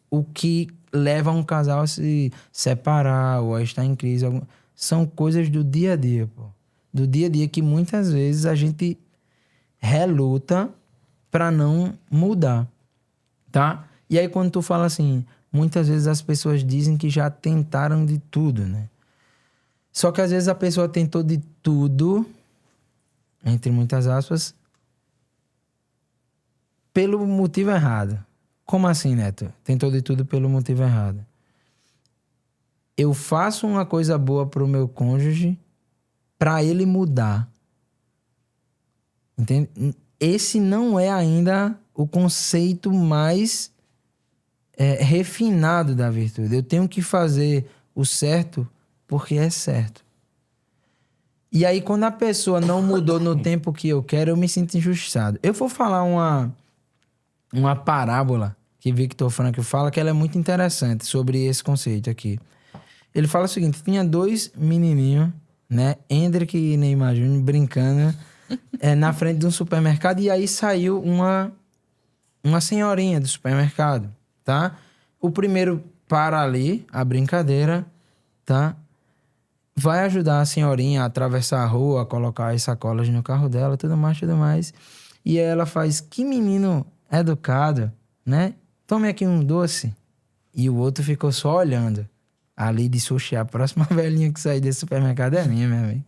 o que leva um casal a se separar ou a estar em crise. São coisas do dia a dia, pô. Do dia a dia que muitas vezes a gente reluta para não mudar, tá? E aí quando tu fala assim, muitas vezes as pessoas dizem que já tentaram de tudo, né? Só que às vezes a pessoa tentou de tudo, entre muitas aspas, pelo motivo errado. Como assim, Neto? Tentou de tudo pelo motivo errado. Eu faço uma coisa boa pro meu cônjuge para ele mudar. Entende? Esse não é ainda o conceito mais refinado da virtude. Eu tenho que fazer o certo porque é certo. E aí, quando a pessoa não mudou no tempo que eu quero, eu me sinto injustiçado. Eu vou falar uma parábola que Viktor Frankl fala, que ela é muito interessante sobre esse conceito aqui. Ele fala o seguinte: tinha 2 menininhos, né? Hendrik e Neymar Júnior brincando na frente de um supermercado, e aí saiu uma senhorinha do supermercado, tá? O primeiro para ali, a brincadeira, tá? Vai ajudar a senhorinha a atravessar a rua, a colocar as sacolas no carro dela, tudo mais. E aí ela faz: que menino educado, né? Tome aqui um doce. E o outro ficou só olhando. Ali disse: oxe, a próxima velhinha que sair desse supermercado é minha, meu amigo.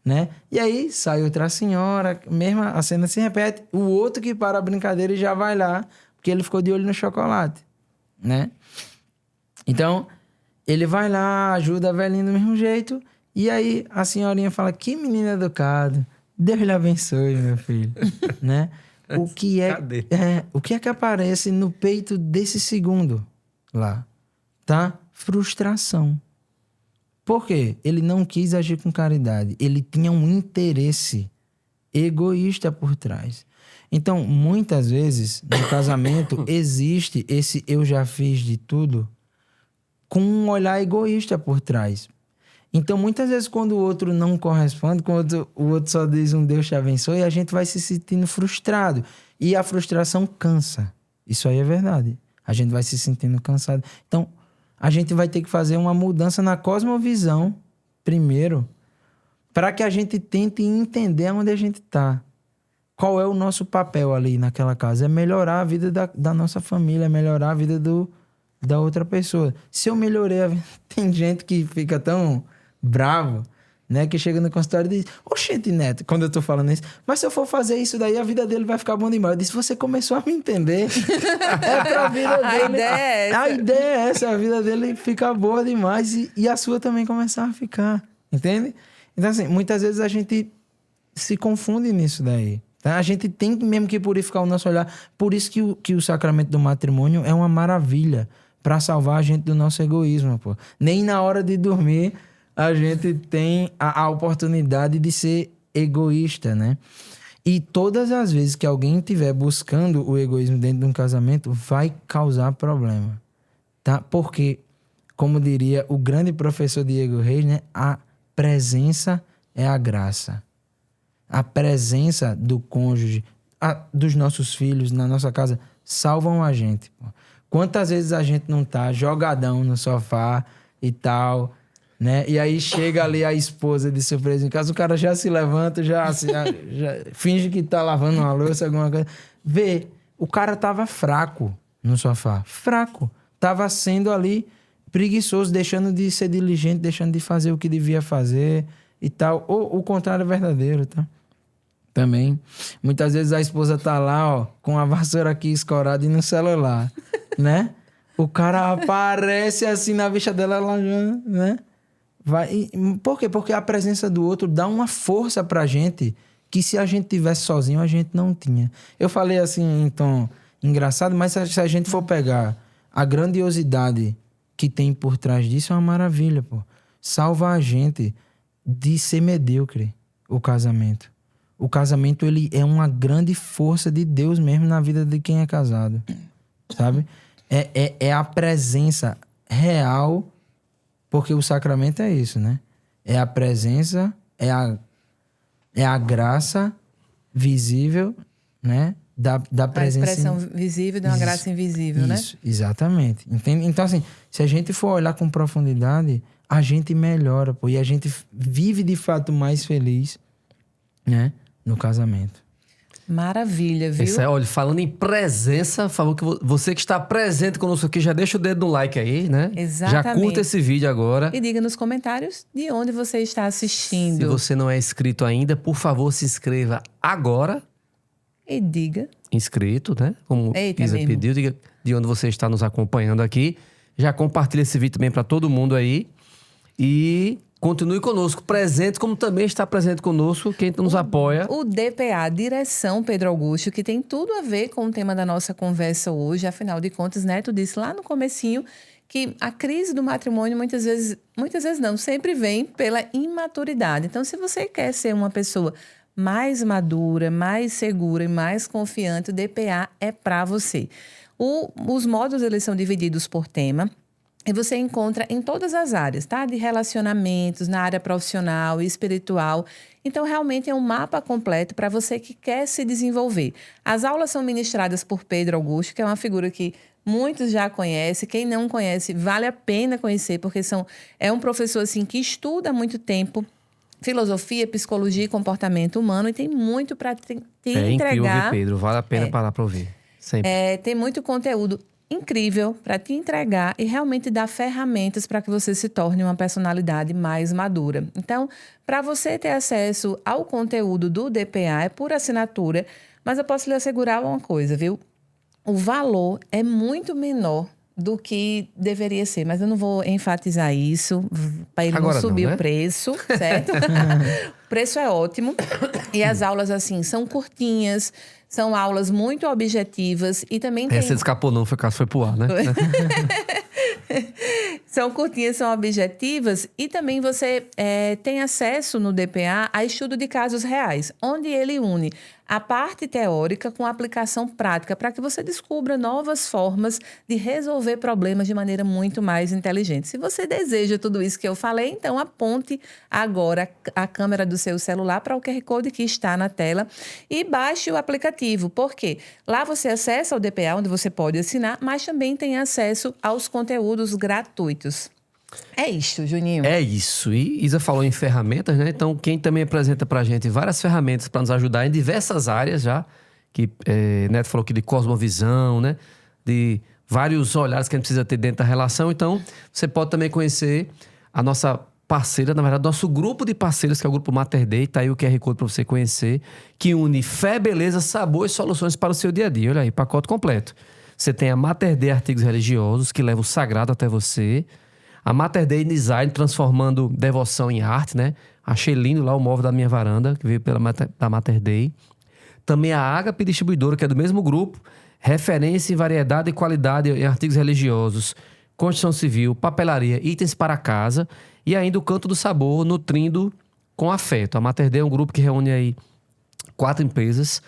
Né? E aí sai outra senhora, mesmo a cena se repete. O outro que para a brincadeira e já vai lá, porque ele ficou de olho no chocolate, né? Então, ele vai lá, ajuda a velhinha do mesmo jeito. E aí a senhorinha fala: que menino educado, Deus lhe abençoe, meu filho. né? O que é que aparece no peito desse segundo lá? Tá? Frustração. Por quê? Ele não quis agir com caridade. Ele tinha um interesse egoísta por trás. Então, muitas vezes, no casamento, existe esse eu já fiz de tudo com um olhar egoísta por trás. Então, muitas vezes, quando o outro não corresponde, quando o outro só diz um Deus te abençoe, a gente vai se sentindo frustrado. E a frustração cansa. Isso aí é verdade. A gente vai se sentindo cansado. Então, a gente vai ter que fazer uma mudança na cosmovisão, primeiro, para que a gente tente entender onde a gente está. Qual é o nosso papel ali naquela casa? É melhorar a vida da nossa família, é melhorar a vida da outra pessoa. Se eu melhorei a vida... Tem gente que fica tão bravo, né? Que chega no consultório e diz: oxente, Neto, quando eu tô falando isso, mas se eu for fazer isso daí, a vida dele vai ficar bom demais. Eu disse: você começou a me entender. É pra vida dele. A ideia é essa, a vida dele fica boa demais e a sua também começar a ficar. Entende? Então, assim, muitas vezes a gente se confunde nisso daí. Tá? A gente tem mesmo que purificar o nosso olhar. Por isso que o sacramento do matrimônio é uma maravilha para salvar a gente do nosso egoísmo, pô. Nem na hora de dormir a gente tem a oportunidade de ser egoísta, né? E todas as vezes que alguém estiver buscando o egoísmo dentro de um casamento, vai causar problema, tá? Porque, como diria o grande professor Diego Reis, né? A presença é a graça. A presença do cônjuge, dos nossos filhos na nossa casa, salvam a gente, pô. Quantas vezes a gente não tá jogadão no sofá e tal... Né? E aí chega ali a esposa de surpresa em casa, o cara já se levanta, já finge que tá lavando uma louça, alguma coisa. Vê, o cara tava fraco no sofá. Fraco. Tava sendo ali preguiçoso, deixando de ser diligente, deixando de fazer o que devia fazer e tal. Ou o contrário é verdadeiro, tá? Também. Muitas vezes a esposa tá lá, ó, com a vassoura aqui escorada e no celular, né? O cara aparece assim na vista dela, ela já, né? Por quê? Porque a presença do outro dá uma força pra gente que se a gente tivesse sozinho, a gente não tinha. Eu falei assim em tom engraçado, mas se a gente for pegar a grandiosidade que tem por trás disso, é uma maravilha, pô. Salva a gente de ser medíocre, o casamento. O casamento, ele é uma grande força de Deus mesmo na vida de quem é casado, sabe? É a presença real. Porque o sacramento é isso, né? É a presença, é a graça visível, né? Da presença... A expressão visível de uma graça invisível, né? Isso, exatamente. Entende? Então, assim, se a gente for olhar com profundidade, a gente melhora, pô. E a gente vive, de fato, mais feliz, né? No casamento. Maravilha, viu? Isso aí, olha, falando em presença, falou que você que está presente conosco aqui, já deixa o dedo no like aí, né? Exatamente. Já curta esse vídeo agora. E diga nos comentários de onde você está assistindo. Se você não é inscrito ainda, por favor, se inscreva agora. E diga. Inscrito, né? Como Eita, Isa mesmo. pediu, diga de onde você está nos acompanhando aqui. Já compartilha esse vídeo também para todo mundo aí. E continue conosco, presente, como também está presente conosco quem nos apoia. O DPA, Direção Pedro Augusto, que tem tudo a ver com o tema da nossa conversa hoje. Afinal de contas, né, tu disse lá no comecinho que a crise do matrimônio muitas vezes não, sempre vem pela imaturidade. Então, se você quer ser uma pessoa mais madura, mais segura e mais confiante, o DPA é para você. Os módulos eles são divididos por tema. E você encontra em todas as áreas, tá? De relacionamentos, na área profissional e espiritual. Então, realmente é um mapa completo para você que quer se desenvolver. As aulas são ministradas por Pedro Augusto, que é uma figura que muitos já conhecem. Quem não conhece, vale a pena conhecer, porque é um professor assim, que estuda há muito tempo filosofia, psicologia e comportamento humano e tem muito para te É entregar. incrível ouvir Pedro, vale a pena parar para ouvir. Sempre. Tem muito conteúdo incrível para te entregar e realmente dar ferramentas para que você se torne uma personalidade mais madura. Então, para você ter acesso ao conteúdo do DPA, é por assinatura, mas eu posso lhe assegurar uma coisa, viu? O valor é muito menor do que deveria ser, mas eu não vou enfatizar isso para ele Agora não subir não, né? o preço, certo? O preço é ótimo e as aulas assim são curtinhas, são aulas muito objetivas e também tem... Essa escapou não, foi caso foi pro ar, né? São curtinhas, são objetivas e também você tem acesso no DPA a estudo de casos reais, onde ele une a parte teórica com a aplicação prática para que você descubra novas formas de resolver problemas de maneira muito mais inteligente. Se você deseja tudo isso que eu falei, então aponte agora a câmera do seu celular para o QR Code que está na tela e baixe o aplicativo, porque lá você acessa o DPA, onde você pode assinar, mas também tem acesso aos conteúdos gratuitos. É isso, Juninho. É isso. E Isa falou em ferramentas, né? Então, quem também apresenta pra gente várias ferramentas para nos ajudar em diversas áreas já, que Neto falou aqui de cosmovisão, né? De vários olhares que a gente precisa ter dentro da relação. Então, você pode também conhecer a nossa parceira, na verdade, nosso grupo de parceiros, que é o Grupo Mater Dei. Tá aí o QR Code para você conhecer, que une fé, beleza, sabor e soluções para o seu dia a dia. Olha aí, pacote completo. Você tem a Mater Dei Artigos Religiosos, que leva o sagrado até você. A Mater Dei Design, transformando devoção em arte, né? Achei lindo lá o móvel da minha varanda, que veio da Mater Dei. Também a Agape Distribuidora, que é do mesmo grupo. Referência em variedade e qualidade em artigos religiosos, construção civil, papelaria, itens para casa. E ainda o Canto do Sabor, nutrindo com afeto. A Mater Dei é um grupo que reúne aí 4 empresas.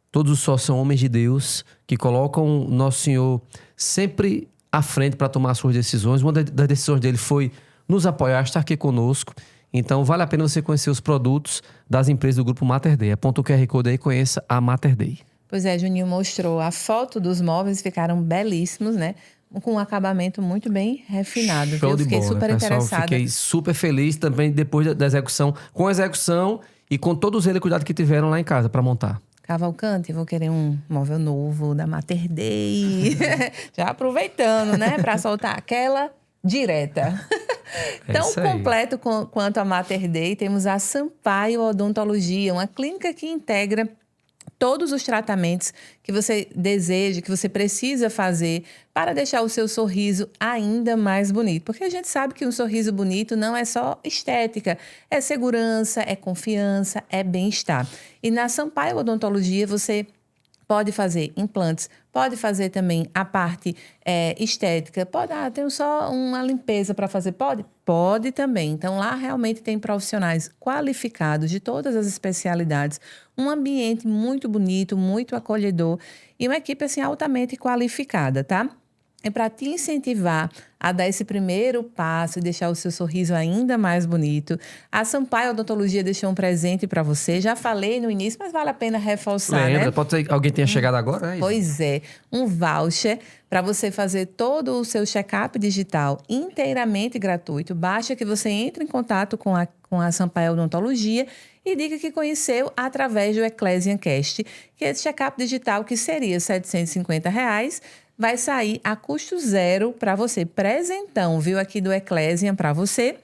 Todos os sócios são homens de Deus, que colocam Nosso Senhor sempre à frente para tomar suas decisões. Uma das decisões dele foi nos apoiar, estar aqui conosco. Então, vale a pena você conhecer os produtos das empresas do Grupo Mater Dei. Aponta o QR Code aí e conheça a Mater Dei. Pois é, Juninho mostrou a foto dos móveis, ficaram belíssimos, né? Com um acabamento muito bem refinado. Show Eu de fiquei bola, super pessoal. interessada. Fiquei super feliz também depois da execução, com a execução e com todo o zelo e cuidado que tiveram lá em casa para montar. Cavalcante, vou querer um móvel novo da Mater Dei. Já aproveitando, né? Para soltar aquela direta. Tão isso aí. completo quanto a Mater Dei, temos a Sampaio Odontologia, uma clínica que integra todos os tratamentos que você deseja, que você precisa fazer para deixar o seu sorriso ainda mais bonito. Porque a gente sabe que um sorriso bonito não é só estética, é segurança, é confiança, é bem-estar. E na Sampaio Odontologia você pode fazer implantes, pode fazer também a parte estética. Pode, tenho só uma limpeza para fazer. Pode? Pode também. Então, lá realmente tem profissionais qualificados de todas as especialidades. Um ambiente muito bonito, muito acolhedor e uma equipe, assim, altamente qualificada, tá? E para te incentivar a dar esse primeiro passo e deixar o seu sorriso ainda mais bonito, a Sampaio Odontologia deixou um presente para você. Já falei no início, mas vale a pena reforçar, Lembra? né? Pode ser que alguém tenha chegado agora, é isso? Pois é, um voucher para você fazer todo o seu check-up digital inteiramente gratuito. Basta que você entre em contato com a Sampaio Odontologia e diga que conheceu através do Eclesian Cast, que esse check-up digital, que seria R$ 750, vai sair a custo zero para você. Presentão, viu, aqui do Eclesian para você.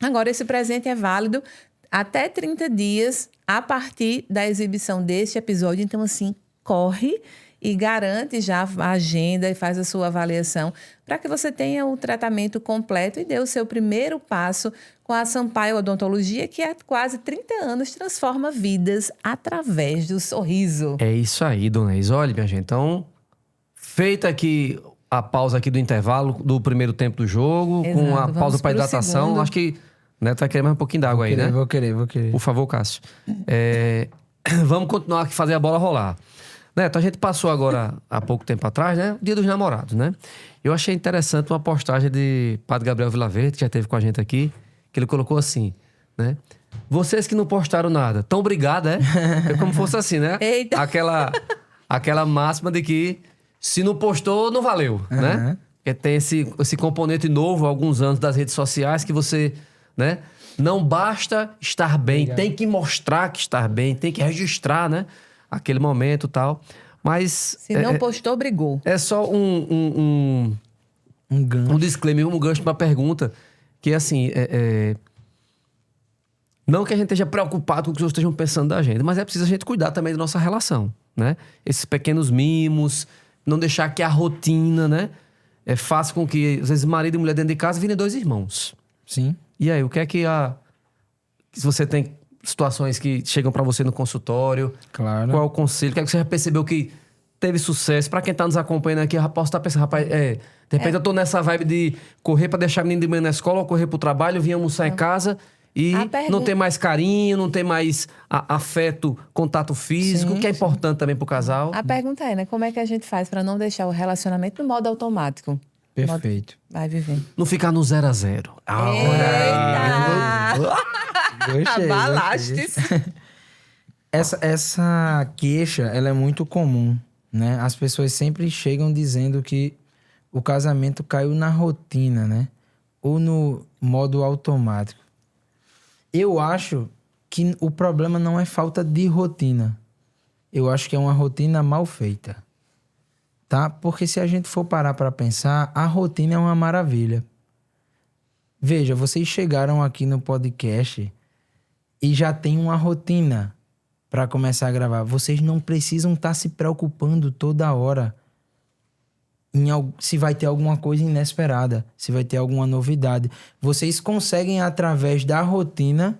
Agora, esse presente é válido até 30 dias a partir da exibição deste episódio. Então, assim, corre e garante já a agenda e faz a sua avaliação para que você tenha o tratamento completo e dê o seu primeiro passo com a Sampaio Odontologia, que há quase 30 anos transforma vidas através do sorriso. É isso aí, dona Isa. Olha, minha gente, então, feita aqui a pausa aqui do intervalo do primeiro tempo do jogo, Exato, com a vamos pausa para pro hidratação, segundo. acho que Neto vai querer mais um pouquinho d'água aí, né? Vou querer. Por favor, Cássio. Vamos continuar aqui, fazer a bola rolar. Neto, a gente passou agora, há pouco tempo atrás, né? O Dia dos Namorados, né? Eu achei interessante uma postagem de Padre Gabriel Vilaverde, que já esteve com a gente aqui, que ele colocou assim, né? Vocês que não postaram nada, tão obrigado, é? É como fosse assim, né? Eita. Aquela máxima de que se não postou, não valeu, né? Porque tem esse componente novo há alguns anos das redes sociais que você, né? Não basta estar bem, tem que mostrar que está bem, tem que registrar, né? Aquele momento e tal. Mas Se não postou, brigou. é só um gancho. um disclaimer, um gancho para uma pergunta, que é assim, não que a gente esteja preocupado com o que os outros estejam pensando da gente, mas é preciso a gente cuidar também da nossa relação, né? Esses pequenos mimos, não deixar que a rotina, né? Faça com que, às vezes, marido e mulher dentro de casa virem dois irmãos. Sim. E aí, o que é que se você tem situações que chegam para você no consultório, Claro. qual é o conselho? O que é que você já percebeu que teve sucesso? Para quem tá nos acompanhando aqui, eu já posso estar pensando, rapaz, de repente eu tô nessa vibe de correr para deixar a menina de manhã na escola, ou correr pro trabalho, vir almoçar em casa e não tem mais carinho, não tem mais afeto, contato físico, que é importante também pro casal. A pergunta é, né? Como é que a gente faz para não deixar o relacionamento no modo automático? Perfeito. Vai viver. Não ficar no 0 a 0. Gostei. Abalastes. Essa queixa, ela é muito comum, né? As pessoas sempre chegam dizendo que o casamento caiu na rotina, né? Ou no modo automático. Eu acho que o problema não é falta de rotina. Eu acho que é uma rotina mal feita, tá? Porque se a gente for parar para pensar, a rotina é uma maravilha. Veja, vocês chegaram aqui no podcast e já tem uma rotina para começar a gravar. Vocês não precisam estar se preocupando toda hora se vai ter alguma coisa inesperada, se vai ter alguma novidade. Vocês conseguem, através da rotina,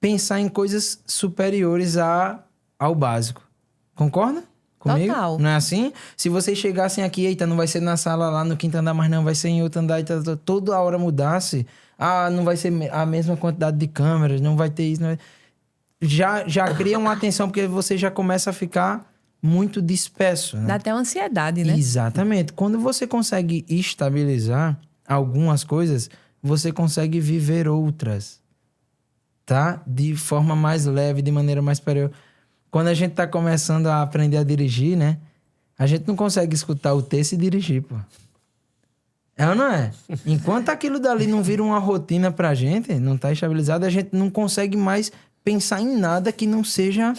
pensar em coisas superiores ao básico. Concorda comigo? Total. Não é assim? Se vocês chegassem aqui, eita, não vai ser na sala lá no quinto andar, mas não, vai ser em outro andar, e toda hora mudasse, não vai ser a mesma quantidade de câmeras, não vai ter isso. Não vai... Já cria uma atenção, porque você já começa a ficar muito disperso, né? Dá até uma ansiedade, né? Exatamente. Quando você consegue estabilizar algumas coisas, você consegue viver outras, tá? De forma mais leve, de maneira mais superior. Quando a gente tá começando a aprender a dirigir, né? A gente não consegue escutar o texto e dirigir, pô. É ou não é? Enquanto aquilo dali não vira uma rotina pra gente, não tá estabilizado, a gente não consegue mais pensar em nada que não seja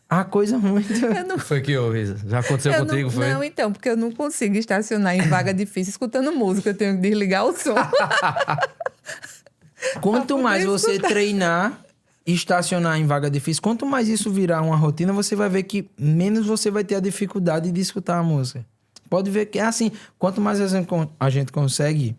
a coisa muito... Foi que houve, Isa? Já aconteceu contigo, foi? Não, então, porque eu não consigo estacionar em vaga difícil escutando música. Eu tenho que desligar o som. Quanto mais você treinar e estacionar em vaga difícil, quanto mais isso virar uma rotina, você vai ver que menos você vai ter a dificuldade de escutar a música. Pode ver que é assim, quanto mais a gente consegue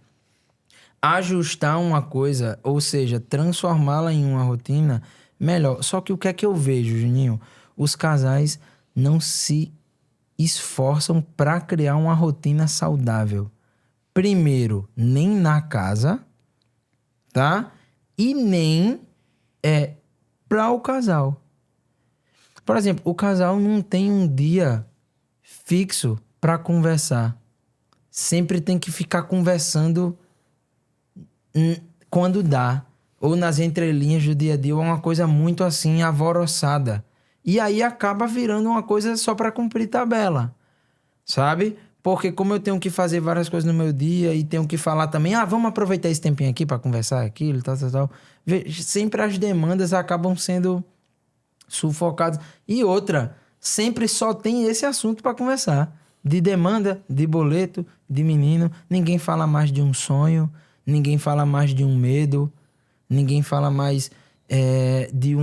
ajustar uma coisa, ou seja, transformá-la em uma rotina, melhor. Só que o que é que eu vejo, Juninho? Os casais não se esforçam para criar uma rotina saudável. Primeiro, nem na casa, tá? E nem para o casal. Por exemplo, o casal não tem um dia fixo para conversar. sempre tem que ficar conversando quando dá. Ou nas entrelinhas do dia a dia, é uma coisa muito assim, alvoroçada. E aí acaba virando uma coisa só para cumprir tabela, sabe? Porque como eu tenho que fazer várias coisas no meu dia e tenho que falar também, vamos aproveitar esse tempinho aqui para conversar aquilo, tal. Sempre as demandas acabam sendo sufocadas. E outra, sempre só tem esse assunto para conversar. De demanda, de boleto, de menino. Ninguém fala mais de um sonho, ninguém fala mais de um medo, ninguém fala mais de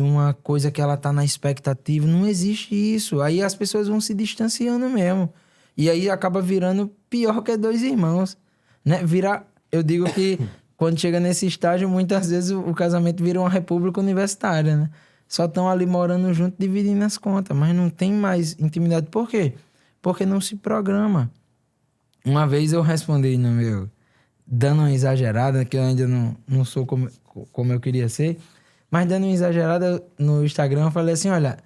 uma coisa que ela tá na expectativa. Não existe isso. Aí as pessoas vão se distanciando mesmo. E aí acaba virando pior que dois irmãos, né? Eu digo que quando chega nesse estágio, muitas vezes o casamento vira uma república universitária, né? Só estão ali morando junto, dividindo as contas, mas não tem mais intimidade. Por quê? Porque não se programa. Uma vez eu respondi no meu... dando uma exagerada, que eu ainda não sou como eu queria ser, mas dando uma exagerada no Instagram, eu falei assim, olha...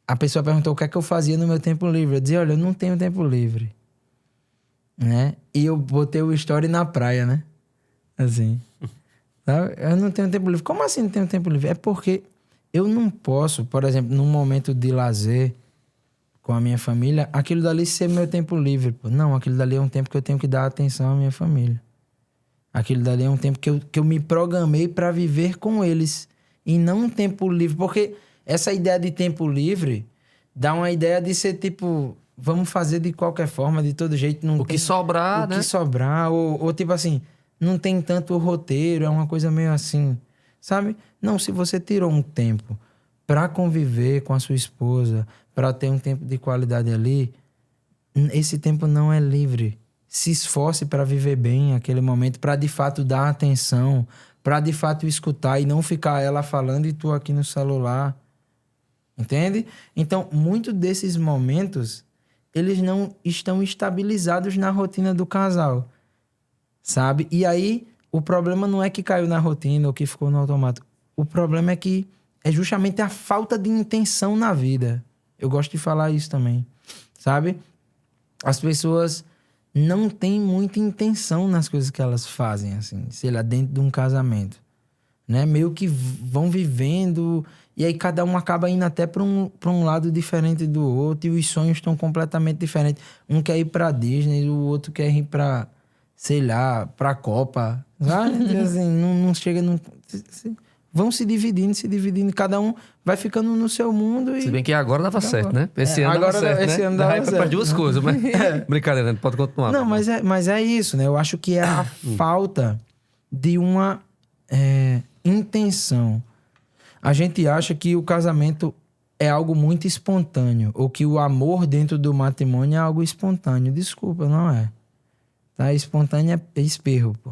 A pessoa perguntou o que é que eu fazia no meu tempo livre. Eu dizia, olha, eu não tenho tempo livre. Né? E eu botei o story na praia, né? Assim. Sabe? Eu não tenho tempo livre. Como assim não tenho tempo livre? É porque eu não posso, por exemplo, num momento de lazer com a minha família, aquilo dali ser meu tempo livre. Pô. Não, aquilo dali é um tempo que eu tenho que dar atenção à minha família. Aquilo dali é um tempo que eu me programei para viver com eles. E não um tempo livre. Porque... essa ideia de tempo livre dá uma ideia de ser tipo... vamos fazer de qualquer forma, de todo jeito. Não o tem, que sobrar, né? O que sobrar. Ou tipo assim, não tem tanto roteiro. É uma coisa meio assim, sabe? Não, se você tirou um tempo para conviver com a sua esposa, para ter um tempo de qualidade ali, esse tempo não é livre. Se esforce para viver bem aquele momento, para de fato dar atenção, para de fato escutar e não ficar ela falando e tu aqui no celular. Entende? Então, muitos desses momentos, eles não estão estabilizados na rotina do casal, sabe? E aí, o problema não é que caiu na rotina ou que ficou no automático. O problema é que é justamente a falta de intenção na vida. Eu gosto de falar isso também, sabe? As pessoas não têm muita intenção nas coisas que elas fazem, assim, sei lá, dentro de um casamento, né? Meio que vão vivendo... e aí cada um acaba indo até para um lado diferente do outro e os sonhos estão completamente diferentes. Um quer ir para Disney, o outro quer ir para, sei lá, para a Copa. Sabe? Assim, não chega... vão se dividindo. Cada um vai ficando no seu mundo e... Se bem que agora dava certo, né? Esse ano agora dava certo, esse né? ano dava certo. certo. Para duas coisas, mas... brincadeira, pode continuar. Não, mas é isso, né? Eu acho que é a falta de uma intenção. A gente acha que o casamento é algo muito espontâneo, ou que o amor dentro do matrimônio é algo espontâneo. Desculpa, não é. Tá? Espontâneo é espirro, pô.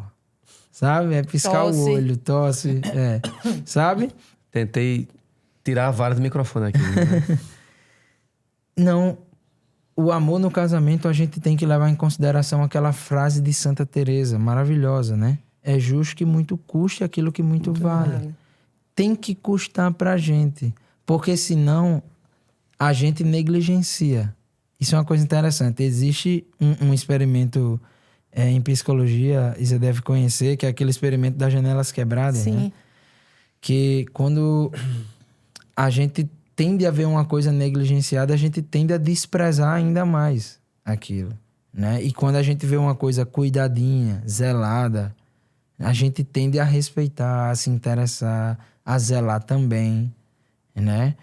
Sabe? É piscar o olho, tosse, sabe? Tentei tirar a vara do microfone aqui. Né? Não. O amor no casamento, a gente tem que levar em consideração aquela frase de Santa Teresa, maravilhosa, né? É justo que muito custe aquilo que muito vale. Tem que custar pra gente, porque senão a gente negligencia. Isso é uma coisa interessante. Existe um experimento em psicologia, e você deve conhecer, que é aquele experimento das janelas quebradas. Sim. Né? Que quando a gente tende a ver uma coisa negligenciada, a gente tende a desprezar ainda mais aquilo, né? E quando a gente vê uma coisa cuidadinha, zelada, a gente tende a respeitar, a se interessar, a zelar também, né?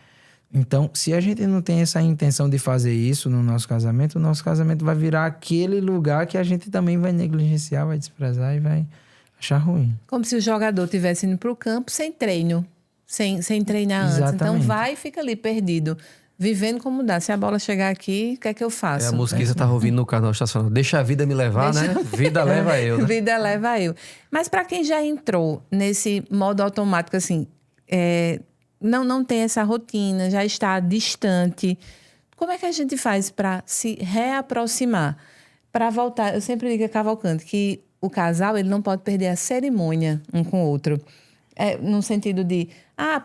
Então, se a gente não tem essa intenção de fazer isso no nosso casamento, o nosso casamento vai virar aquele lugar que a gente também vai negligenciar, vai desprezar e vai achar ruim. Como se o jogador estivesse indo para o campo sem treino, sem treinar antes. Exatamente. Então vai e fica ali perdido, vivendo como dá. Se a bola chegar aqui, o que é que eu faço? A música que você estava ouvindo no canal estacionado. Deixa a vida me levar, né? Vida leva eu, né? Vida leva eu. Mas para quem já entrou nesse modo automático, assim, não tem essa rotina, já está distante, como é que a gente faz para se reaproximar? Para voltar, eu sempre digo a Cavalcante que o casal ele não pode perder a cerimônia um com o outro. No sentido de,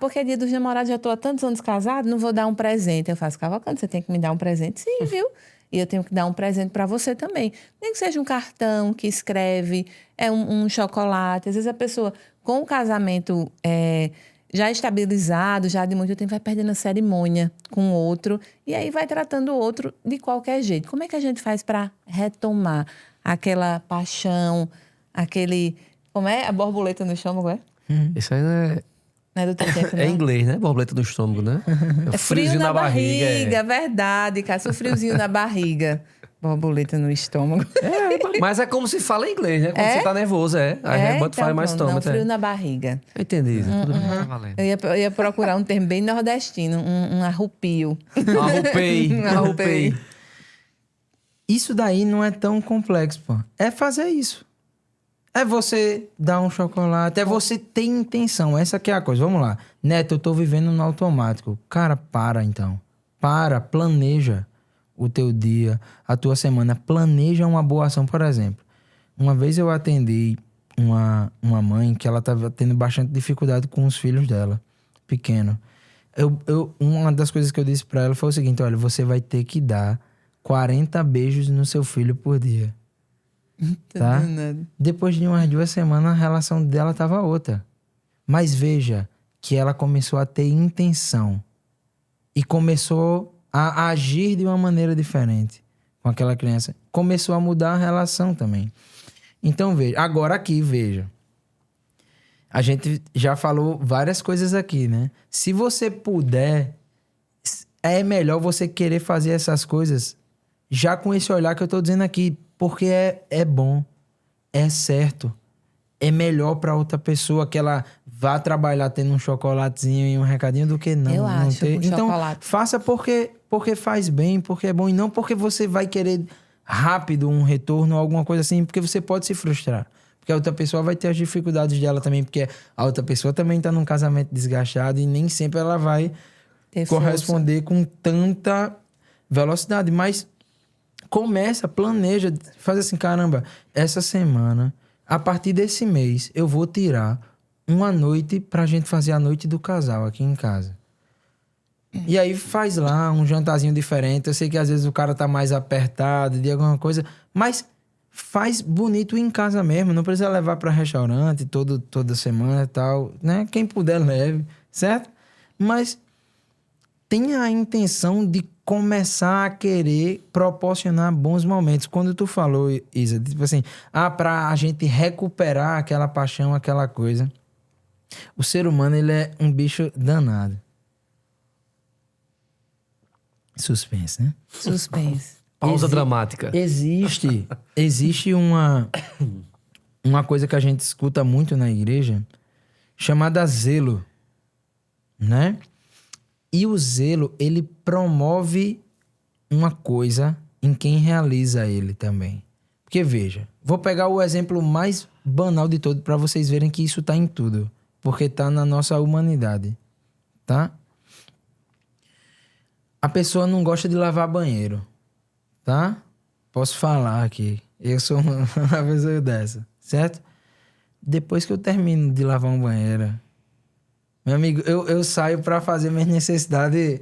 porque é dia dos namorados, já estou há tantos anos casado, não vou dar um presente. Eu faço, Cavalcante, você tem que me dar um presente? Sim, viu? E eu tenho que dar um presente para você também. Nem que seja um cartão que escreve, um chocolate. Às vezes a pessoa, com o casamento já estabilizado, já de muito tempo, vai perdendo a cerimônia com o outro. E aí vai tratando o outro de qualquer jeito. Como é que a gente faz para retomar aquela paixão, aquele... Como é? A borboleta no estômago, é? Isso aí não é... Não é do teu tempo, não? É inglês, né? Borboleta no estômago, né? É frio na barriga, verdade, cara. O friozinho na barriga. Borboleta no estômago. Mas é como se fala em inglês, né? Quando você tá nervoso, Aí bota faz mais pronto, estômago. não, frio na barriga. Eu entendi. Tudo bem, tá valendo. Eu ia procurar um termo bem nordestino, um arrupio. Arrupei. Isso daí não é tão complexo, pô. É fazer isso. É você dar um chocolate, é você ter intenção. Essa que é a coisa. Vamos lá. Neto, eu tô vivendo no automático. Cara, para então. Planeja o teu dia, a tua semana. Planeja uma boa ação, por exemplo. Uma vez eu atendi uma mãe que ela tava tendo bastante dificuldade com os filhos dela, pequeno. Uma das coisas que eu disse pra ela foi o seguinte: olha, você vai ter que dar 40 beijos no seu filho por dia. Tá? Depois de umas 2 semanas, a relação dela tava outra. Mas veja que ela começou a ter intenção e começou a agir de uma maneira diferente com aquela criança. Começou a mudar a relação também. Então, veja. Agora aqui, veja. A gente já falou várias coisas aqui, né? Se você puder, é melhor você querer fazer essas coisas já com esse olhar que eu tô dizendo aqui. Porque é bom, é certo, é melhor para outra pessoa que ela vá trabalhar tendo um chocolatezinho e um recadinho do que não, eu não acho, ter. Então, chocolate. faça porque faz bem, porque é bom. E não porque você vai querer rápido um retorno ou alguma coisa assim, porque você pode se frustrar. Porque a outra pessoa vai ter as dificuldades dela também, porque a outra pessoa também tá num casamento desgastado e nem sempre ela vai corresponder com tanta velocidade. Mas começa, planeja, faz assim, caramba, essa semana, a partir desse mês, eu vou tirar uma noite pra gente fazer a noite do casal aqui em casa. E aí faz lá um jantarzinho diferente. Eu sei que às vezes o cara tá mais apertado de alguma coisa, mas faz bonito em casa mesmo. Não precisa levar pra restaurante toda semana e tal, né? Quem puder leve, certo? Mas tenha a intenção de começar a querer proporcionar bons momentos. Quando tu falou, Isa, tipo assim, pra a gente recuperar aquela paixão, aquela coisa. O ser humano, ele é um bicho danado. Suspense, né? Suspense. Pausa dramática. Existe uma coisa que a gente escuta muito na igreja, chamada zelo, né? E o zelo, ele promove uma coisa em quem realiza ele também. Porque, veja, vou pegar o exemplo mais banal de todo para vocês verem que isso tá em tudo. Porque tá na nossa humanidade, tá? A pessoa não gosta de lavar banheiro, tá? Posso falar aqui. Eu sou uma pessoa dessa, certo? Depois que eu termino de lavar um banheiro, meu amigo, eu saio pra fazer minhas necessidades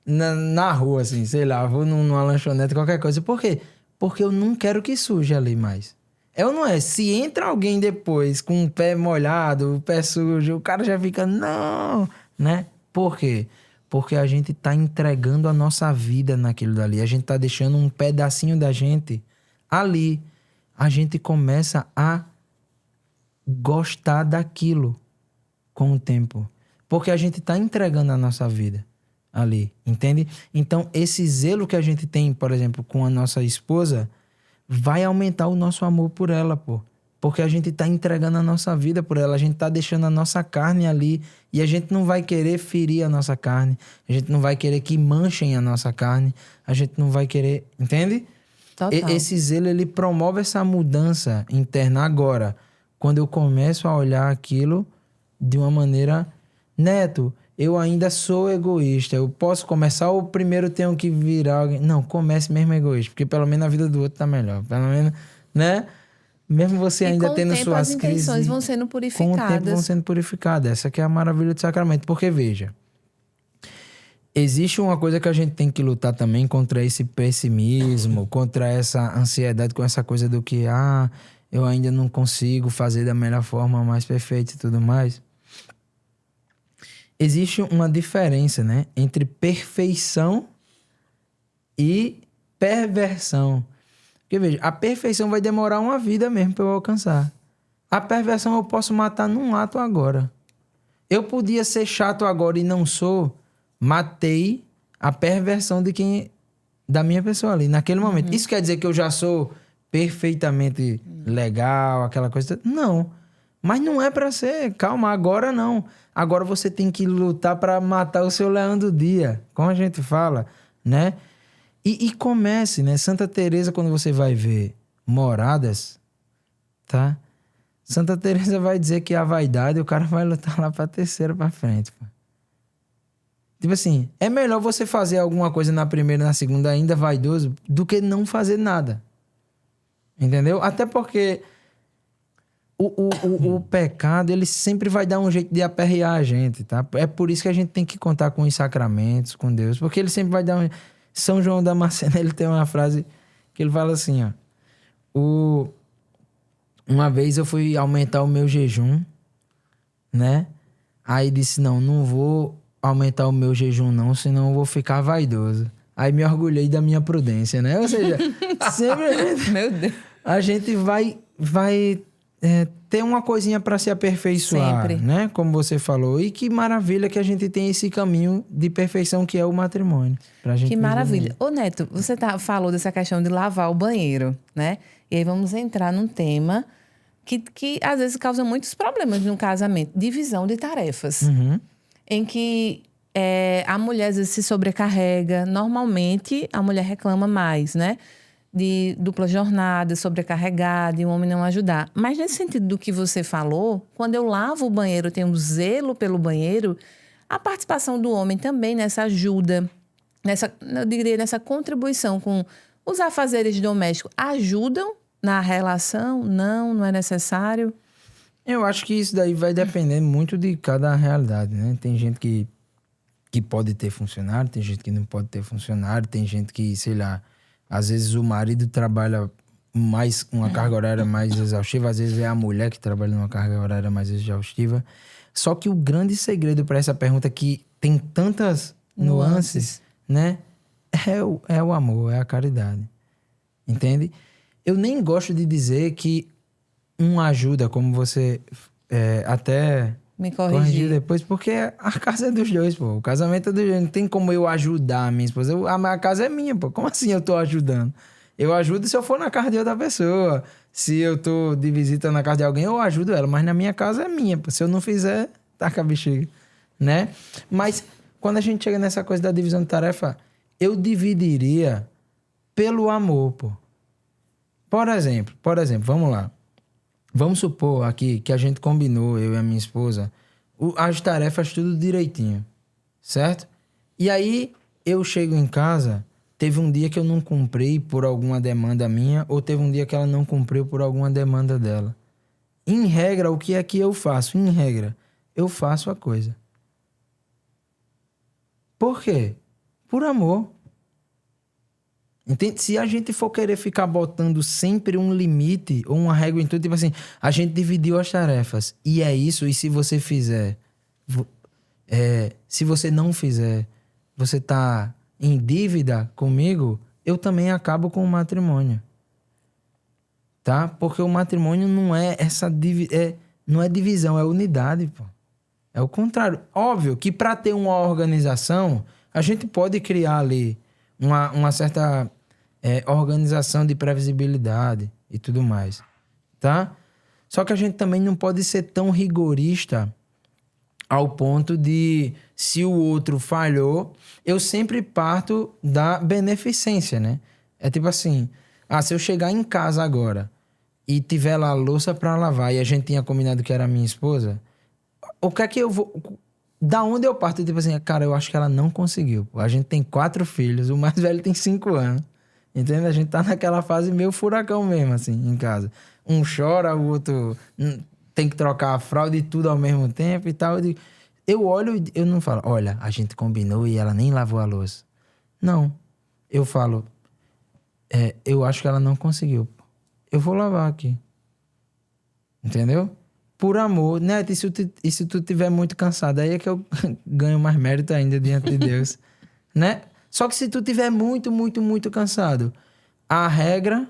na rua, assim, sei lá, vou numa lanchonete, qualquer coisa. Por quê? Porque eu não quero que suje ali mais. É ou não é? Se entra alguém depois com o pé molhado, o pé sujo, o cara já fica, não, né? Por quê? Porque a gente tá entregando a nossa vida naquilo dali. A gente tá deixando um pedacinho da gente ali. A gente começa a gostar daquilo com o tempo. Porque a gente tá entregando a nossa vida ali, entende? Então, esse zelo que a gente tem, por exemplo, com a nossa esposa, vai aumentar o nosso amor por ela, pô. Porque a gente tá entregando a nossa vida por ela, a gente tá deixando a nossa carne ali e a gente não vai querer ferir a nossa carne, a gente não vai querer que manchem a nossa carne, a gente não vai querer, entende? Total. Esse zelo, ele promove essa mudança interna. Agora, quando eu começo a olhar aquilo de uma maneira, Neto, eu ainda sou egoísta, eu posso começar ou primeiro tenho que virar alguém? Não, comece mesmo egoísta, porque pelo menos a vida do outro tá melhor, pelo menos, né? Mesmo você ainda tendo suas crises, as intenções vão sendo purificadas. Com o tempo vão sendo purificadas. Essa que é a maravilha do sacramento. Porque, veja, Existe uma coisa que a gente tem que lutar também contra esse pessimismo, contra essa ansiedade, com essa coisa do que, eu ainda não consigo fazer da melhor forma, mais perfeita e tudo mais. Existe uma diferença, né, entre perfeição e perversão. Porque, veja, a perfeição vai demorar uma vida mesmo para eu alcançar. A perversão eu posso matar num ato agora. Eu podia ser chato agora e não sou, matei a perversão da minha pessoa ali, naquele momento. Isso quer dizer que eu já sou perfeitamente legal, aquela coisa? Não. Mas não é pra ser. Calma, agora não. Agora você tem que lutar pra matar o seu leão do dia, como a gente fala, né? E comece, né? Santa Teresa, quando você vai ver Moradas, tá? Santa Teresa vai dizer que a vaidade, o cara vai lutar lá pra terceira pra frente, pô. Tipo assim, é melhor você fazer alguma coisa na primeira e na segunda ainda vaidoso do que não fazer nada. Entendeu? Até porque o pecado, ele sempre vai dar um jeito de aperrear a gente, tá? É por isso que a gente tem que contar com os sacramentos, com Deus, porque ele sempre vai dar um... São João Damasceno, ele tem uma frase que ele fala assim, ó. Uma vez eu fui aumentar o meu jejum, né? Aí disse, não vou aumentar o meu jejum não, senão eu vou ficar vaidoso. Aí me orgulhei da minha prudência, né? Ou seja, sempre Meu Deus. a gente vai ter uma coisinha para se aperfeiçoar, Sempre. né? Como você falou. E que maravilha que a gente tem esse caminho de perfeição que é o matrimônio. Pra gente Que viver maravilha. nele. Ô, Neto, você falou dessa questão de lavar o banheiro, né? E aí vamos entrar num tema que às vezes causa muitos problemas no casamento. Divisão de tarefas. Uhum. Em que a mulher às vezes se sobrecarrega. Normalmente, a mulher reclama mais, né? De dupla jornada, sobrecarregar, de um homem não ajudar. Mas nesse sentido do que você falou, quando eu lavo o banheiro, tenho um zelo pelo banheiro, a participação do homem também nessa ajuda, eu diria, nessa contribuição com os afazeres domésticos, ajudam na relação? Não é necessário? Eu acho que isso daí vai depender muito de cada realidade, né? Tem gente que pode ter funcionário, tem gente que não pode ter funcionário, tem gente que, sei lá, às vezes o marido trabalha mais uma carga horária mais exaustiva, às vezes é a mulher que trabalha numa carga horária mais exaustiva. Só que o grande segredo para essa pergunta que tem tantas nuances, né? É o amor, é a caridade. Entende? Eu nem gosto de dizer que um ajuda, como você até Me corrigiu corrigir. depois, porque a casa é dos dois, pô. O casamento é dos dois. Não tem como eu ajudar a minha esposa. A casa é minha, pô. Como assim eu tô ajudando? Eu ajudo se eu for na casa de outra pessoa. Se eu tô de visita na casa de alguém, eu ajudo ela. Mas na minha casa é minha, pô. Se eu não fizer, tá com a bexiga. Né? Mas quando a gente chega nessa coisa da divisão de tarefa, eu dividiria pelo amor, pô. Por exemplo, vamos lá. Vamos supor aqui que a gente combinou, eu e a minha esposa, as tarefas tudo direitinho, certo? E aí, eu chego em casa, teve um dia que eu não cumpri por alguma demanda minha, ou teve um dia que ela não cumpriu por alguma demanda dela. Em regra, o que é que eu faço? Em regra, eu faço a coisa. Por quê? Por amor. Entende? Se a gente for querer ficar botando sempre um limite ou uma régua em tudo, tipo assim, a gente dividiu as tarefas. E é isso, e se você fizer... se você não fizer, você tá em dívida comigo, eu também acabo com o matrimônio. Tá? Porque o matrimônio não é essa não é divisão, é unidade, pô. É o contrário. Óbvio que para ter uma organização, a gente pode criar ali uma certa organização de previsibilidade e tudo mais, tá? Só que a gente também não pode ser tão rigorista ao ponto de, se o outro falhou, eu sempre parto da beneficência, né? É tipo assim, se eu chegar em casa agora e tiver lá a louça para lavar e a gente tinha combinado que era a minha esposa, o que é que eu vou... Da onde eu parto? Tipo assim, cara, eu acho que ela não conseguiu. Pô. A gente tem 4 filhos, o mais velho tem 5 anos. Entende? A gente tá naquela fase meio furacão mesmo, assim, em casa. Um chora, o outro tem que trocar a fralda e tudo ao mesmo tempo e tal. Eu olho e eu não falo, olha, a gente combinou e ela nem lavou a louça. Não. Eu falo, eu acho que ela não conseguiu. Eu vou lavar aqui. Entendeu? Por amor. Neto, e se tu tiver muito cansado, aí é que eu ganho mais mérito ainda diante de Deus. Né? Só que se tu tiver muito, muito, muito cansado, a regra,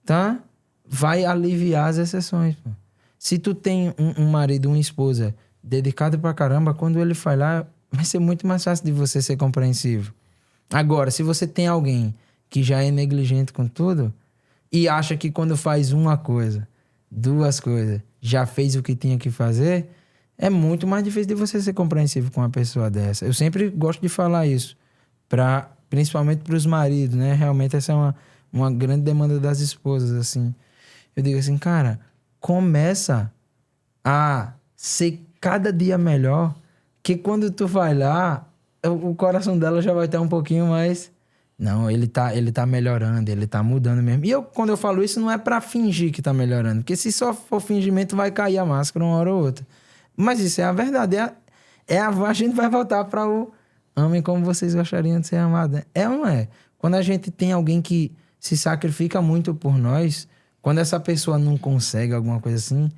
tá? Vai aliviar as exceções, pô. Se tu tem um marido, uma esposa dedicado pra caramba, quando ele falhar, vai ser muito mais fácil de você ser compreensivo. Agora, se você tem alguém que já é negligente com tudo e acha que quando faz uma coisa, duas coisas, já fez o que tinha que fazer, é muito mais difícil de você ser compreensivo com uma pessoa dessa. Eu sempre gosto de falar isso, principalmente para os maridos, né? Realmente essa é uma grande demanda das esposas, assim. Eu digo assim, cara, começa a ser cada dia melhor, que quando tu vai lá, o coração dela já vai estar um pouquinho mais... Não, ele tá melhorando, ele tá mudando mesmo. E quando eu falo isso, não é pra fingir que tá melhorando, porque se só for fingimento, vai cair a máscara uma hora ou outra. Mas isso é a verdade. A gente vai voltar para o amem como vocês gostariam de ser amados. Né? É ou não é? Quando a gente tem alguém que se sacrifica muito por nós, quando essa pessoa não consegue alguma coisa assim,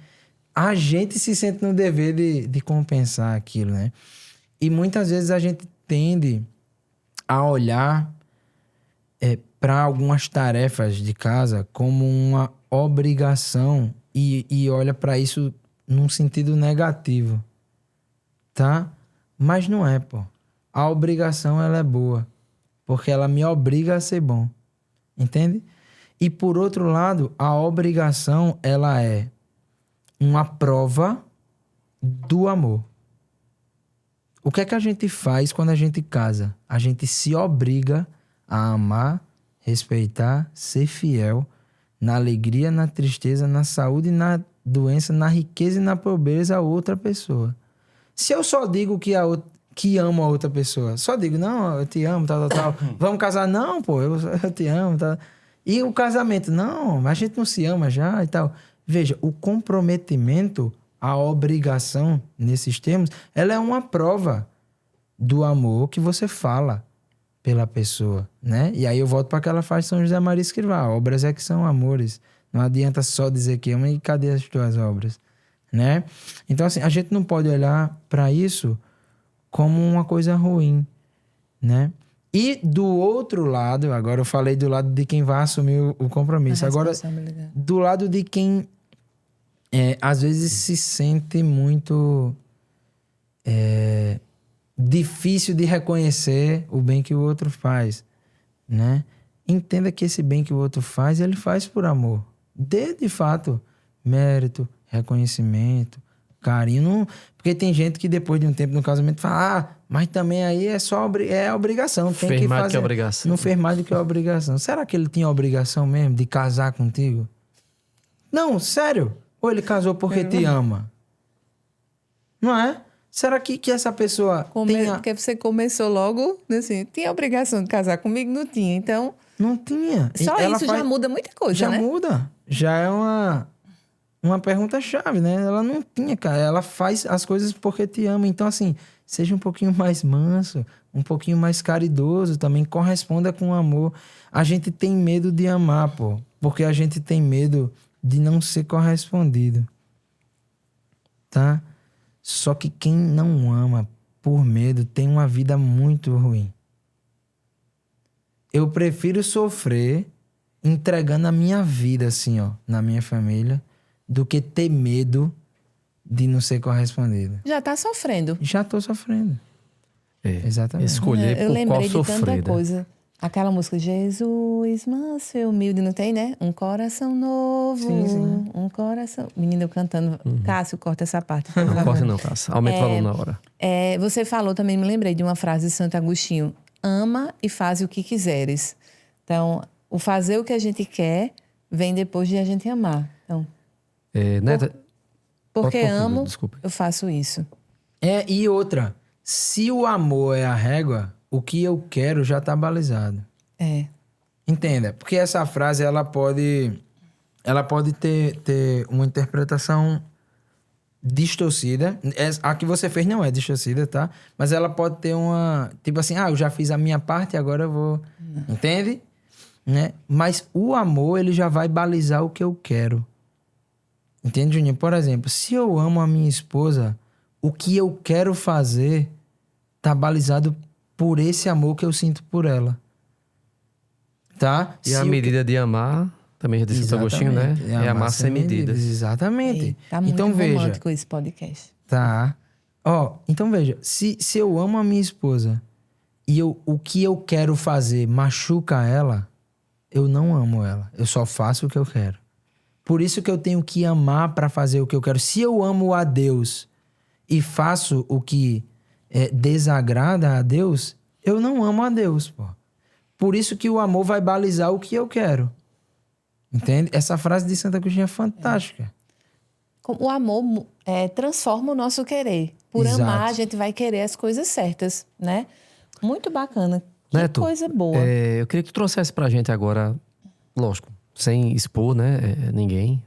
a gente se sente no dever de compensar aquilo, né? E muitas vezes a gente tende a olhar para algumas tarefas de casa como uma obrigação e olha para isso num sentido negativo, tá? Mas não é, pô. A obrigação, ela é boa, porque ela me obriga a ser bom, entende? E por outro lado, a obrigação, ela é uma prova do amor. O que é que a gente faz quando a gente casa? A gente se obriga a amar, respeitar, ser fiel na alegria, na tristeza, na saúde, na doença, na riqueza e na pobreza a outra pessoa. Se eu só digo que amo a outra pessoa, só digo, não, eu te amo, tal, vamos casar? Não, pô, eu te amo, tal. E o casamento? Não, a gente não se ama já e tal. Veja, o comprometimento, a obrigação, nesses termos, ela é uma prova do amor que você fala pela pessoa, né? E aí eu volto para aquela frase de São José Maria Escrivá, obras é que são amores. Não adianta só dizer que ama e cadê as tuas obras, né? Então, assim, a gente não pode olhar para isso como uma coisa ruim, né? E do outro lado, agora eu falei do lado de quem vai assumir o compromisso. Agora, do lado de quem às vezes se sente muito difícil de reconhecer o bem que o outro faz, né? Entenda que esse bem que o outro faz, ele faz por amor. Dê, de fato, mérito, reconhecimento, carinho. Porque tem gente que depois de um tempo no casamento fala, mas também aí é obrigação. Tem fez que mais fazer. do que a obrigação. Não fez mais do que a obrigação. Será que ele tinha a obrigação mesmo de casar contigo? Não, sério. Ou ele casou porque te ama? Não é? Será que essa pessoa tenha... Porque você começou logo, assim, tinha a obrigação de casar comigo? Não tinha, então... Não tinha. Só isso já muda muita coisa, já né? Já muda. Já é uma pergunta-chave, né? Ela não tinha, cara. Ela faz as coisas porque te ama. Então, assim, seja um pouquinho mais manso, um pouquinho mais caridoso também. Corresponda com amor. A gente tem medo de amar, pô. Porque a gente tem medo de não ser correspondido. Tá? Só que quem não ama por medo tem uma vida muito ruim. Eu prefiro sofrer entregando a minha vida, assim, ó, na minha família, do que ter medo de não ser correspondido. Já tá sofrendo. Já tô sofrendo. Exatamente. Escolher Eu por lembrei qual de sofrer. tanta né? coisa. Aquela música, Jesus, manso e humilde, não tem, né? Um coração novo. Sim. Um coração... Menina, eu cantando. Cássio, corta essa parte. por Não favor. corta não, Cássio. Aumenta o valor na hora. Você falou também, me lembrei de uma frase de Santo Agostinho. Ama e faz o que quiseres. Então, o fazer o que a gente quer vem depois de a gente amar. Então, Neta, porque pode concluir, amo, desculpa. eu faço isso. E outra, se o amor é a régua, o que eu quero já tá balizado. Entenda, porque essa frase, ela pode ter uma interpretação distorcida. A que você fez não é distorcida, tá? Mas ela pode ter uma... Tipo assim, eu já fiz a minha parte, agora eu vou... Entende? Né? Mas o amor, ele já vai balizar o que eu quero. Entende, Juninho? Por exemplo, se eu amo a minha esposa, o que eu quero fazer tá balizado por esse amor que eu sinto por ela. Tá? E a medida de amar, também já disse o São Agostinho, né? É amar sem medidas. Exatamente. Ei, tá muito então, romântico esse podcast. Tá. Então veja, se eu amo a minha esposa e o que eu quero fazer machuca ela, eu não amo ela. Eu só faço o que eu quero. Por isso que eu tenho que amar para fazer o que eu quero. Se eu amo a Deus e faço o que desagrada a Deus, eu não amo a Deus, pô. Por isso que o amor vai balizar o que eu quero. Entende? Essa frase de Santo Agostinho é fantástica. O amor transforma o nosso querer. Por Exato. amar, a gente vai querer as coisas certas, né? Muito bacana. Que Neto, coisa boa. Eu queria que tu trouxesse pra gente agora, lógico, sem expor, né, ninguém.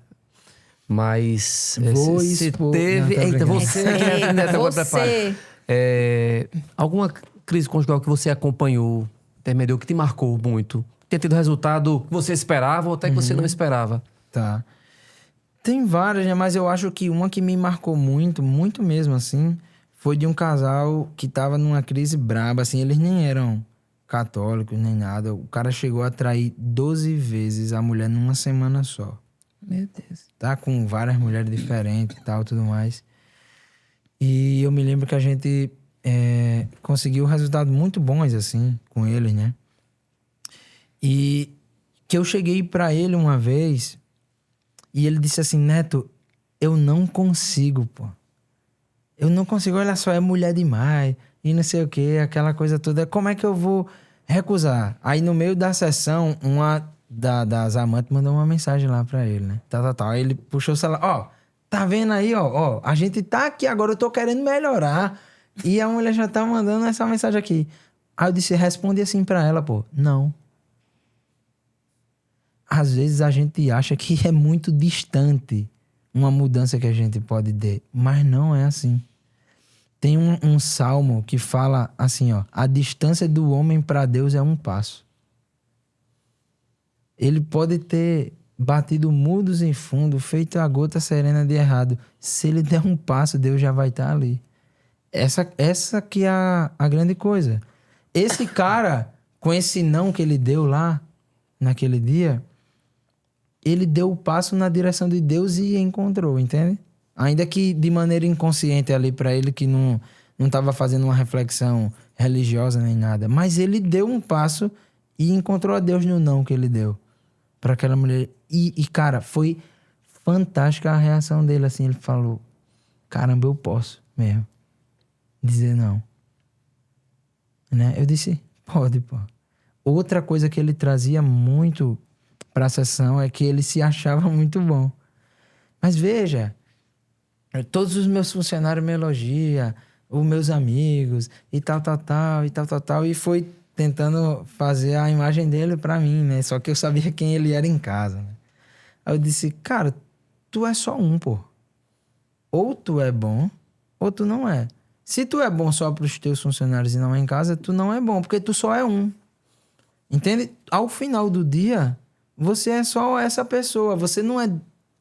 Mas Vou se expor. teve... Não, Eita, tô você... Eita, Neto, agora você. prepara. Alguma crise conjugal que você acompanhou, intermediou, que te marcou muito? Tem tido resultado que você esperava ou até que você não esperava? Tá. Tem várias, né? Mas eu acho que uma que me marcou muito, muito mesmo, assim, foi de um casal que tava numa crise braba, assim, eles nem eram católicos, nem nada. O cara chegou a trair 12 vezes a mulher numa semana só. Meu Deus. Tá com várias mulheres diferentes e tal, tudo mais. E eu me lembro que a gente conseguiu resultados muito bons, assim, com ele, né? E que eu cheguei pra ele uma vez e ele disse assim, Neto, eu não consigo, pô. Eu não consigo, olha só, é mulher demais e não sei o quê, aquela coisa toda. Como é que eu vou recusar? Aí no meio da sessão, uma das amantes mandou uma mensagem lá pra ele, né? Aí ele puxou o celular, tá vendo aí, a gente tá aqui agora, eu tô querendo melhorar. E a mulher já tá mandando essa mensagem aqui. Aí eu disse, responde assim pra ela, pô, não. Às vezes a gente acha que é muito distante uma mudança que a gente pode ter, mas não é assim. Tem um salmo que fala assim, a distância do homem para Deus é um passo. Ele pode ter batido mudos em fundo, feito a gota serena de errado. Se ele der um passo, Deus já vai estar ali. Essa que é a grande coisa. Esse cara, com esse não que ele deu lá, naquele dia, ele deu o passo na direção de Deus e encontrou, entende? Ainda que de maneira inconsciente ali para ele, que não estava fazendo uma reflexão religiosa nem nada. Mas ele deu um passo e encontrou a Deus no não que ele deu para aquela mulher. E, cara, foi fantástica a reação dele, assim. Ele falou, caramba, eu posso mesmo dizer não. Né? Eu disse, pode, pô. Outra coisa que ele trazia muito para a sessão é que ele se achava muito bom. Mas veja, todos os meus funcionários me elogiam, os meus amigos, e tal. E foi tentando fazer a imagem dele para mim, né? Só que eu sabia quem ele era em casa, né? Aí eu disse, cara, tu é só um, pô. Ou tu é bom, ou tu não é. Se tu é bom só pros teus funcionários e não é em casa, tu não é bom, porque tu só é um. Entende? Ao final do dia, você é só essa pessoa, você não é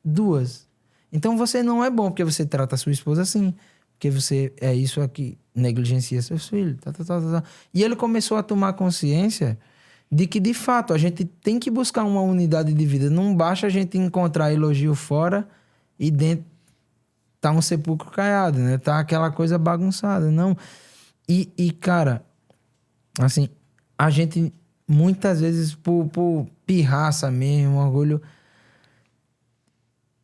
duas. Então você não é bom, porque você trata a sua esposa assim, porque você é isso aqui, negligencia seus filhos, E ele começou a tomar consciência de que, de fato, a gente tem que buscar uma unidade de vida. Não basta a gente encontrar elogio fora e dentro tá um sepulcro caiado, né? Tá aquela coisa bagunçada, não. E cara, assim, a gente muitas vezes por pirraça mesmo, orgulho,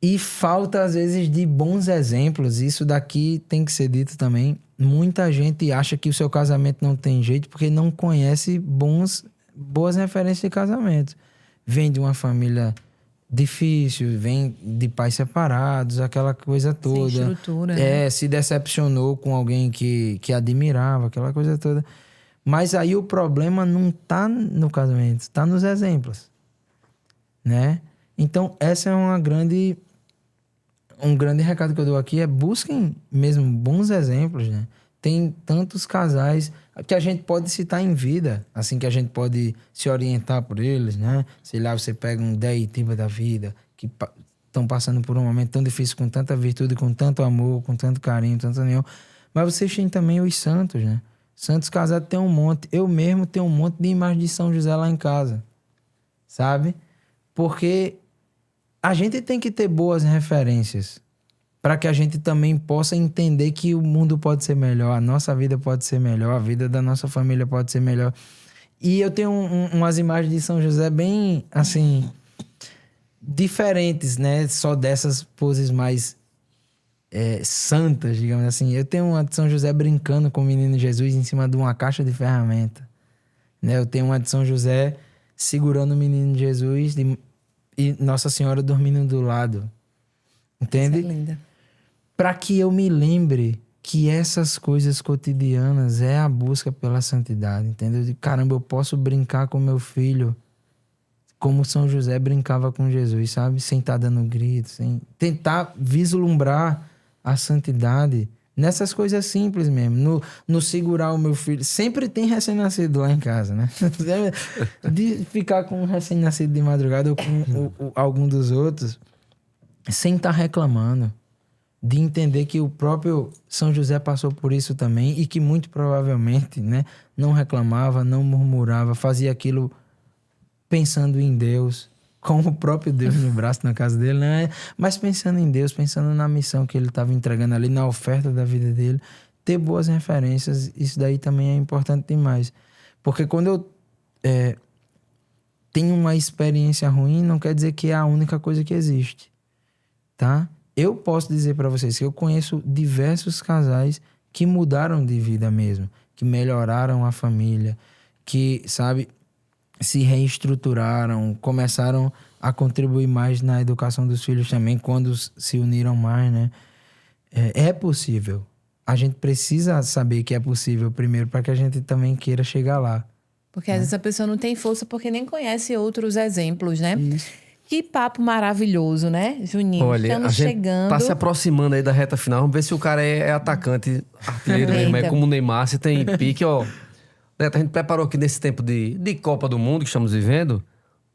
e falta às vezes de bons exemplos. Isso daqui tem que ser dito também. Muita gente acha que o seu casamento não tem jeito porque não conhece boas referências de casamento. Vem de uma família difícil, vem de pais separados, aquela coisa toda. Sem estrutura, né? Se decepcionou com alguém que admirava, aquela coisa toda. Mas aí o problema não tá no casamento, tá nos exemplos, né? Então, essa é um grande recado que eu dou aqui é busquem mesmo bons exemplos, né? Tem tantos casais que a gente pode citar em vida, assim, que a gente pode se orientar por eles, né? Sei lá, você pega um Deitiba da vida, que estão passando por um momento tão difícil, com tanta virtude, com tanto amor, com tanto carinho, tanto união. Mas vocês têm também os santos, né? Santos casados tem um monte. Eu mesmo tenho um monte de imagem de São José lá em casa, sabe? Porque a gente tem que ter boas referências para que a gente também possa entender que o mundo pode ser melhor, a nossa vida pode ser melhor, a vida da nossa família pode ser melhor. E eu tenho umas imagens de São José bem, assim, diferentes, né? Só dessas poses mais santas, digamos assim. Eu tenho uma de São José brincando com o menino Jesus em cima de uma caixa de ferramenta, né? Eu tenho uma de São José segurando o menino Jesus e Nossa Senhora dormindo do lado. Entende? Isso é linda. Para que eu me lembre que essas coisas cotidianas é a busca pela santidade, entendeu? Caramba, eu posso brincar com meu filho como São José brincava com Jesus, sabe? Sem estar dando grito, sem tentar vislumbrar a santidade nessas coisas simples mesmo. No segurar o meu filho. Sempre tem recém-nascido lá em casa, né? De ficar com um recém-nascido de madrugada ou com algum dos outros, sem estar reclamando. De entender que o próprio São José passou por isso também e que muito provavelmente, né, não reclamava, não murmurava, fazia aquilo pensando em Deus, com o próprio Deus no braço na casa dele, né? Mas pensando em Deus, pensando na missão que ele estava entregando ali, na oferta da vida dele. Ter boas referências, isso daí também é importante demais. Porque quando eu tenho uma experiência ruim, não quer dizer que é a única coisa que existe, tá? Eu posso dizer para vocês que eu conheço diversos casais que mudaram de vida mesmo, que melhoraram a família, que, sabe, se reestruturaram, começaram a contribuir mais na educação dos filhos também, quando se uniram mais, né? É possível. A gente precisa saber que é possível primeiro para que a gente também queira chegar lá. Porque às vezes a pessoa não tem força porque nem conhece outros exemplos, né? Isso. Que papo maravilhoso, né, Juninho? Olha, Estamos a gente chegando. tá se aproximando aí da reta final. Vamos ver se o cara é atacante, artilheiro mesmo. É Eita. como o Neymar, se tem pique, ó. Neto, a gente preparou aqui nesse tempo de Copa do Mundo que estamos vivendo,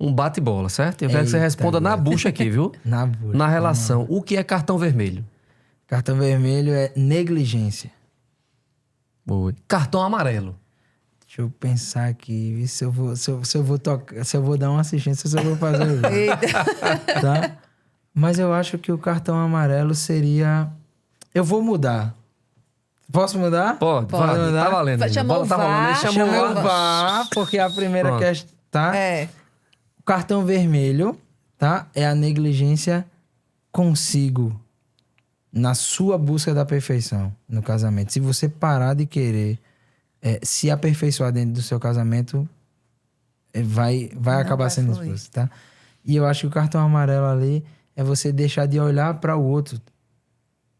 um bate-bola, certo? Eu quero que você Eita, responda na bucha aqui, viu? Na bucha. Na relação. O que é cartão vermelho? Cartão vermelho é negligência. Oi. Cartão amarelo. Deixa eu pensar aqui, se eu vou dar uma assistência, se eu vou fazer o jogo. Eita. Tá? Mas eu acho que o cartão amarelo seria... Eu vou mudar. Posso mudar? Pode mudar. Tá valendo. Chamou A bola tá rolando. Ele chamou Chamou o o VAR. VAR, porque a primeira Pronto. questão... Tá? É. O cartão vermelho, tá? É a negligência consigo na sua busca da perfeição no casamento. Se você parar de querer se aperfeiçoar dentro do seu casamento, vai acabar vai sendo fluir. expulso, tá? E eu acho que o cartão amarelo ali é você deixar de olhar para o outro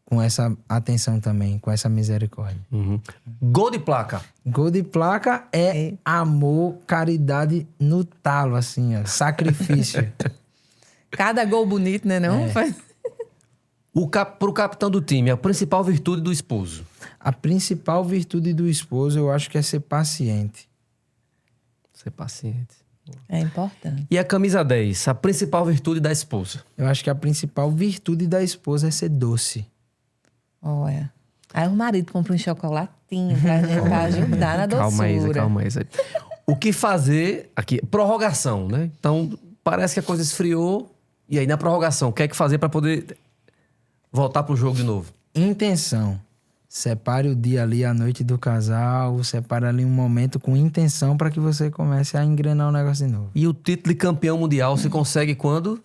com essa atenção também, com essa misericórdia. Uhum. Gol de placa. Gol de placa é amor, caridade no talo, assim, ó, sacrifício. Cada gol bonito, né? Não? Pro capitão do time, a principal virtude do esposo. A principal virtude do esposo, eu acho que é ser paciente. Ser paciente. É importante. E a camisa 10, a principal virtude da esposa. Eu acho que a principal virtude da esposa é ser doce. Olha. Aí o marido compra um chocolatinho pra ajudar na doçura. Calma aí. O que fazer aqui? Prorrogação, né? Então, parece que a coisa esfriou. E aí, na prorrogação, o que é que fazer para poder voltar pro jogo de novo? Intenção. Separe o dia ali, a noite do casal. Separe ali um momento com intenção para que você comece a engrenar o negócio de novo. E o título de campeão mundial se consegue quando?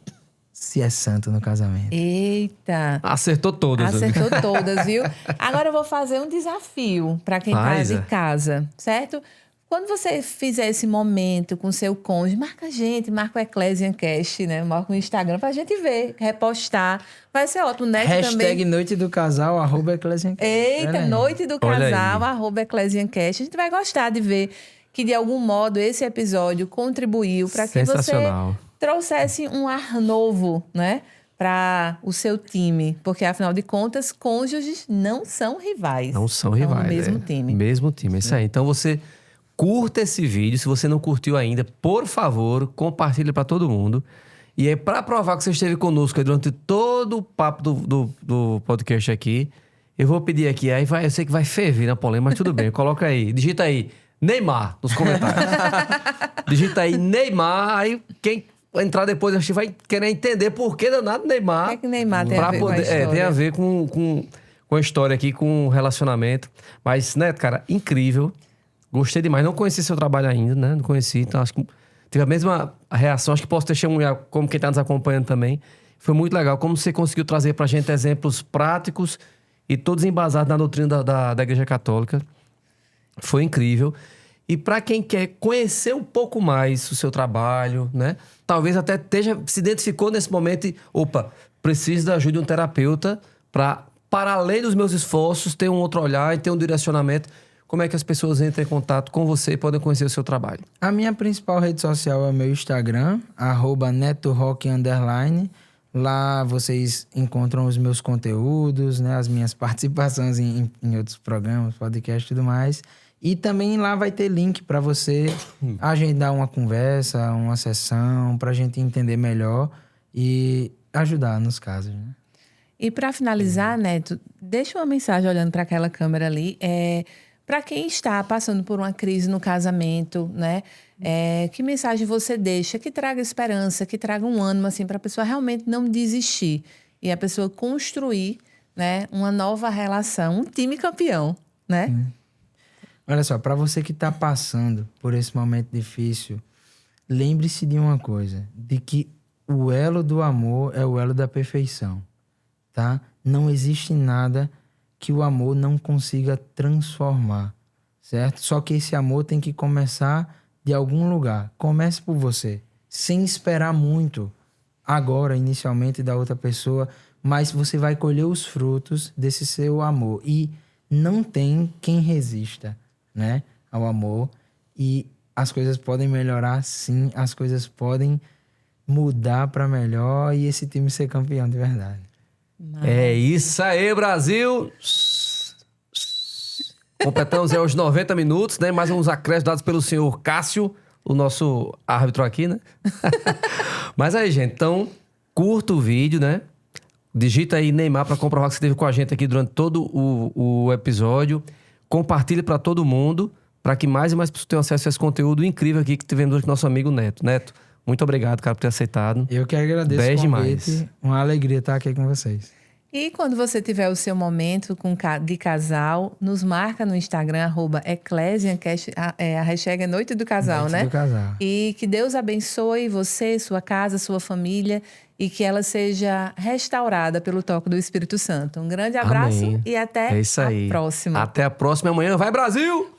Se é santo no casamento. Eita. Acertou todas. Acertou todas, viu? Agora eu vou fazer um desafio para quem tá de casa, certo? Quando você fizer esse momento com seu cônjuge, marca a gente, marca o EcclesianCast, né? Marca o Instagram pra gente ver, repostar. Vai ser ótimo. O Neto Hashtag também. noite do casal, @EcclesianCast. Eita, noite do Olha casal, aí. @EcclesianCast. A gente vai gostar de ver que, de algum modo, esse episódio contribuiu para que você Sensacional. trouxesse um ar novo, né? para o seu time? Porque, afinal de contas, cônjuges não são rivais. Não são rivais. São o mesmo time. Mesmo time, é isso aí. Então você curta esse vídeo. Se você não curtiu ainda, por favor, compartilhe para todo mundo. E aí, para provar que você esteve conosco aí durante todo o papo do podcast aqui, eu vou pedir aqui. Aí eu sei que vai ferver na polêmica, mas tudo bem. Coloca aí. Digita aí Neymar nos comentários. Digita aí Neymar. Aí quem entrar depois, a gente vai querer entender por que danado Neymar. O que Neymar tem a ver com a história? Tem a ver com a história aqui, com o relacionamento. Mas, Neto, cara, incrível. Gostei demais. Não conheci seu trabalho ainda, né? Não conheci. Então, acho que tive a mesma reação. Acho que posso testemunhar como quem está nos acompanhando também. Foi muito legal. Como você conseguiu trazer pra gente exemplos práticos e todos embasados na doutrina da Igreja Católica. Foi incrível. E para quem quer conhecer um pouco mais o seu trabalho, né? Talvez até se identificou nesse momento e... Opa, preciso da ajuda de um terapeuta para além dos meus esforços, ter um outro olhar e ter um direcionamento. Como é que as pessoas entram em contato com você e podem conhecer o seu trabalho? A minha principal rede social é o meu Instagram, @netorock_. Lá vocês encontram os meus conteúdos, né? As minhas participações em outros programas, podcast e tudo mais. E também lá vai ter link para você agendar uma conversa, uma sessão, para a gente entender melhor e ajudar nos casos, né? E para finalizar, Neto, deixa uma mensagem olhando para aquela câmera ali. Para quem está passando por uma crise no casamento, né? Que mensagem você deixa que traga esperança, que traga um ânimo assim, para a pessoa realmente não desistir e a pessoa construir, né, uma nova relação, um time campeão, né? Olha só, para você que está passando por esse momento difícil, lembre-se de uma coisa, de que o elo do amor é o elo da perfeição, tá? Não existe nada que o amor não consiga transformar, certo? Só que esse amor tem que começar de algum lugar. Comece por você, sem esperar muito agora, inicialmente, da outra pessoa, mas você vai colher os frutos desse seu amor. E não tem quem resista, né, ao amor. E as coisas podem melhorar, sim. As coisas podem mudar para melhor e esse time ser campeão de verdade. É isso aí, Brasil! Completamos aí os 90 minutos, né? Mais uns acréscimos dados pelo senhor Cássio, o nosso árbitro aqui, né? Mas aí, gente, então, curta o vídeo, né? Digita aí Neymar para comprovar que você esteve com a gente aqui durante todo o episódio. Compartilhe para todo mundo, para que mais e mais pessoas tenham acesso a esse conteúdo incrível aqui que tivemos hoje com nosso amigo Neto. Neto, muito obrigado, cara, por ter aceitado. Eu que agradeço o convite. Demais. Uma alegria estar aqui com vocês. E quando você tiver o seu momento de casal, nos marca no Instagram, @Eclesiancast, a hashtag é Noite do Casal, Noite né? do Casal. E que Deus abençoe você, sua casa, sua família e que ela seja restaurada pelo toque do Espírito Santo. Um grande abraço. Amém. E até É isso aí. a próxima. Até a próxima. Amanhã vai, Brasil!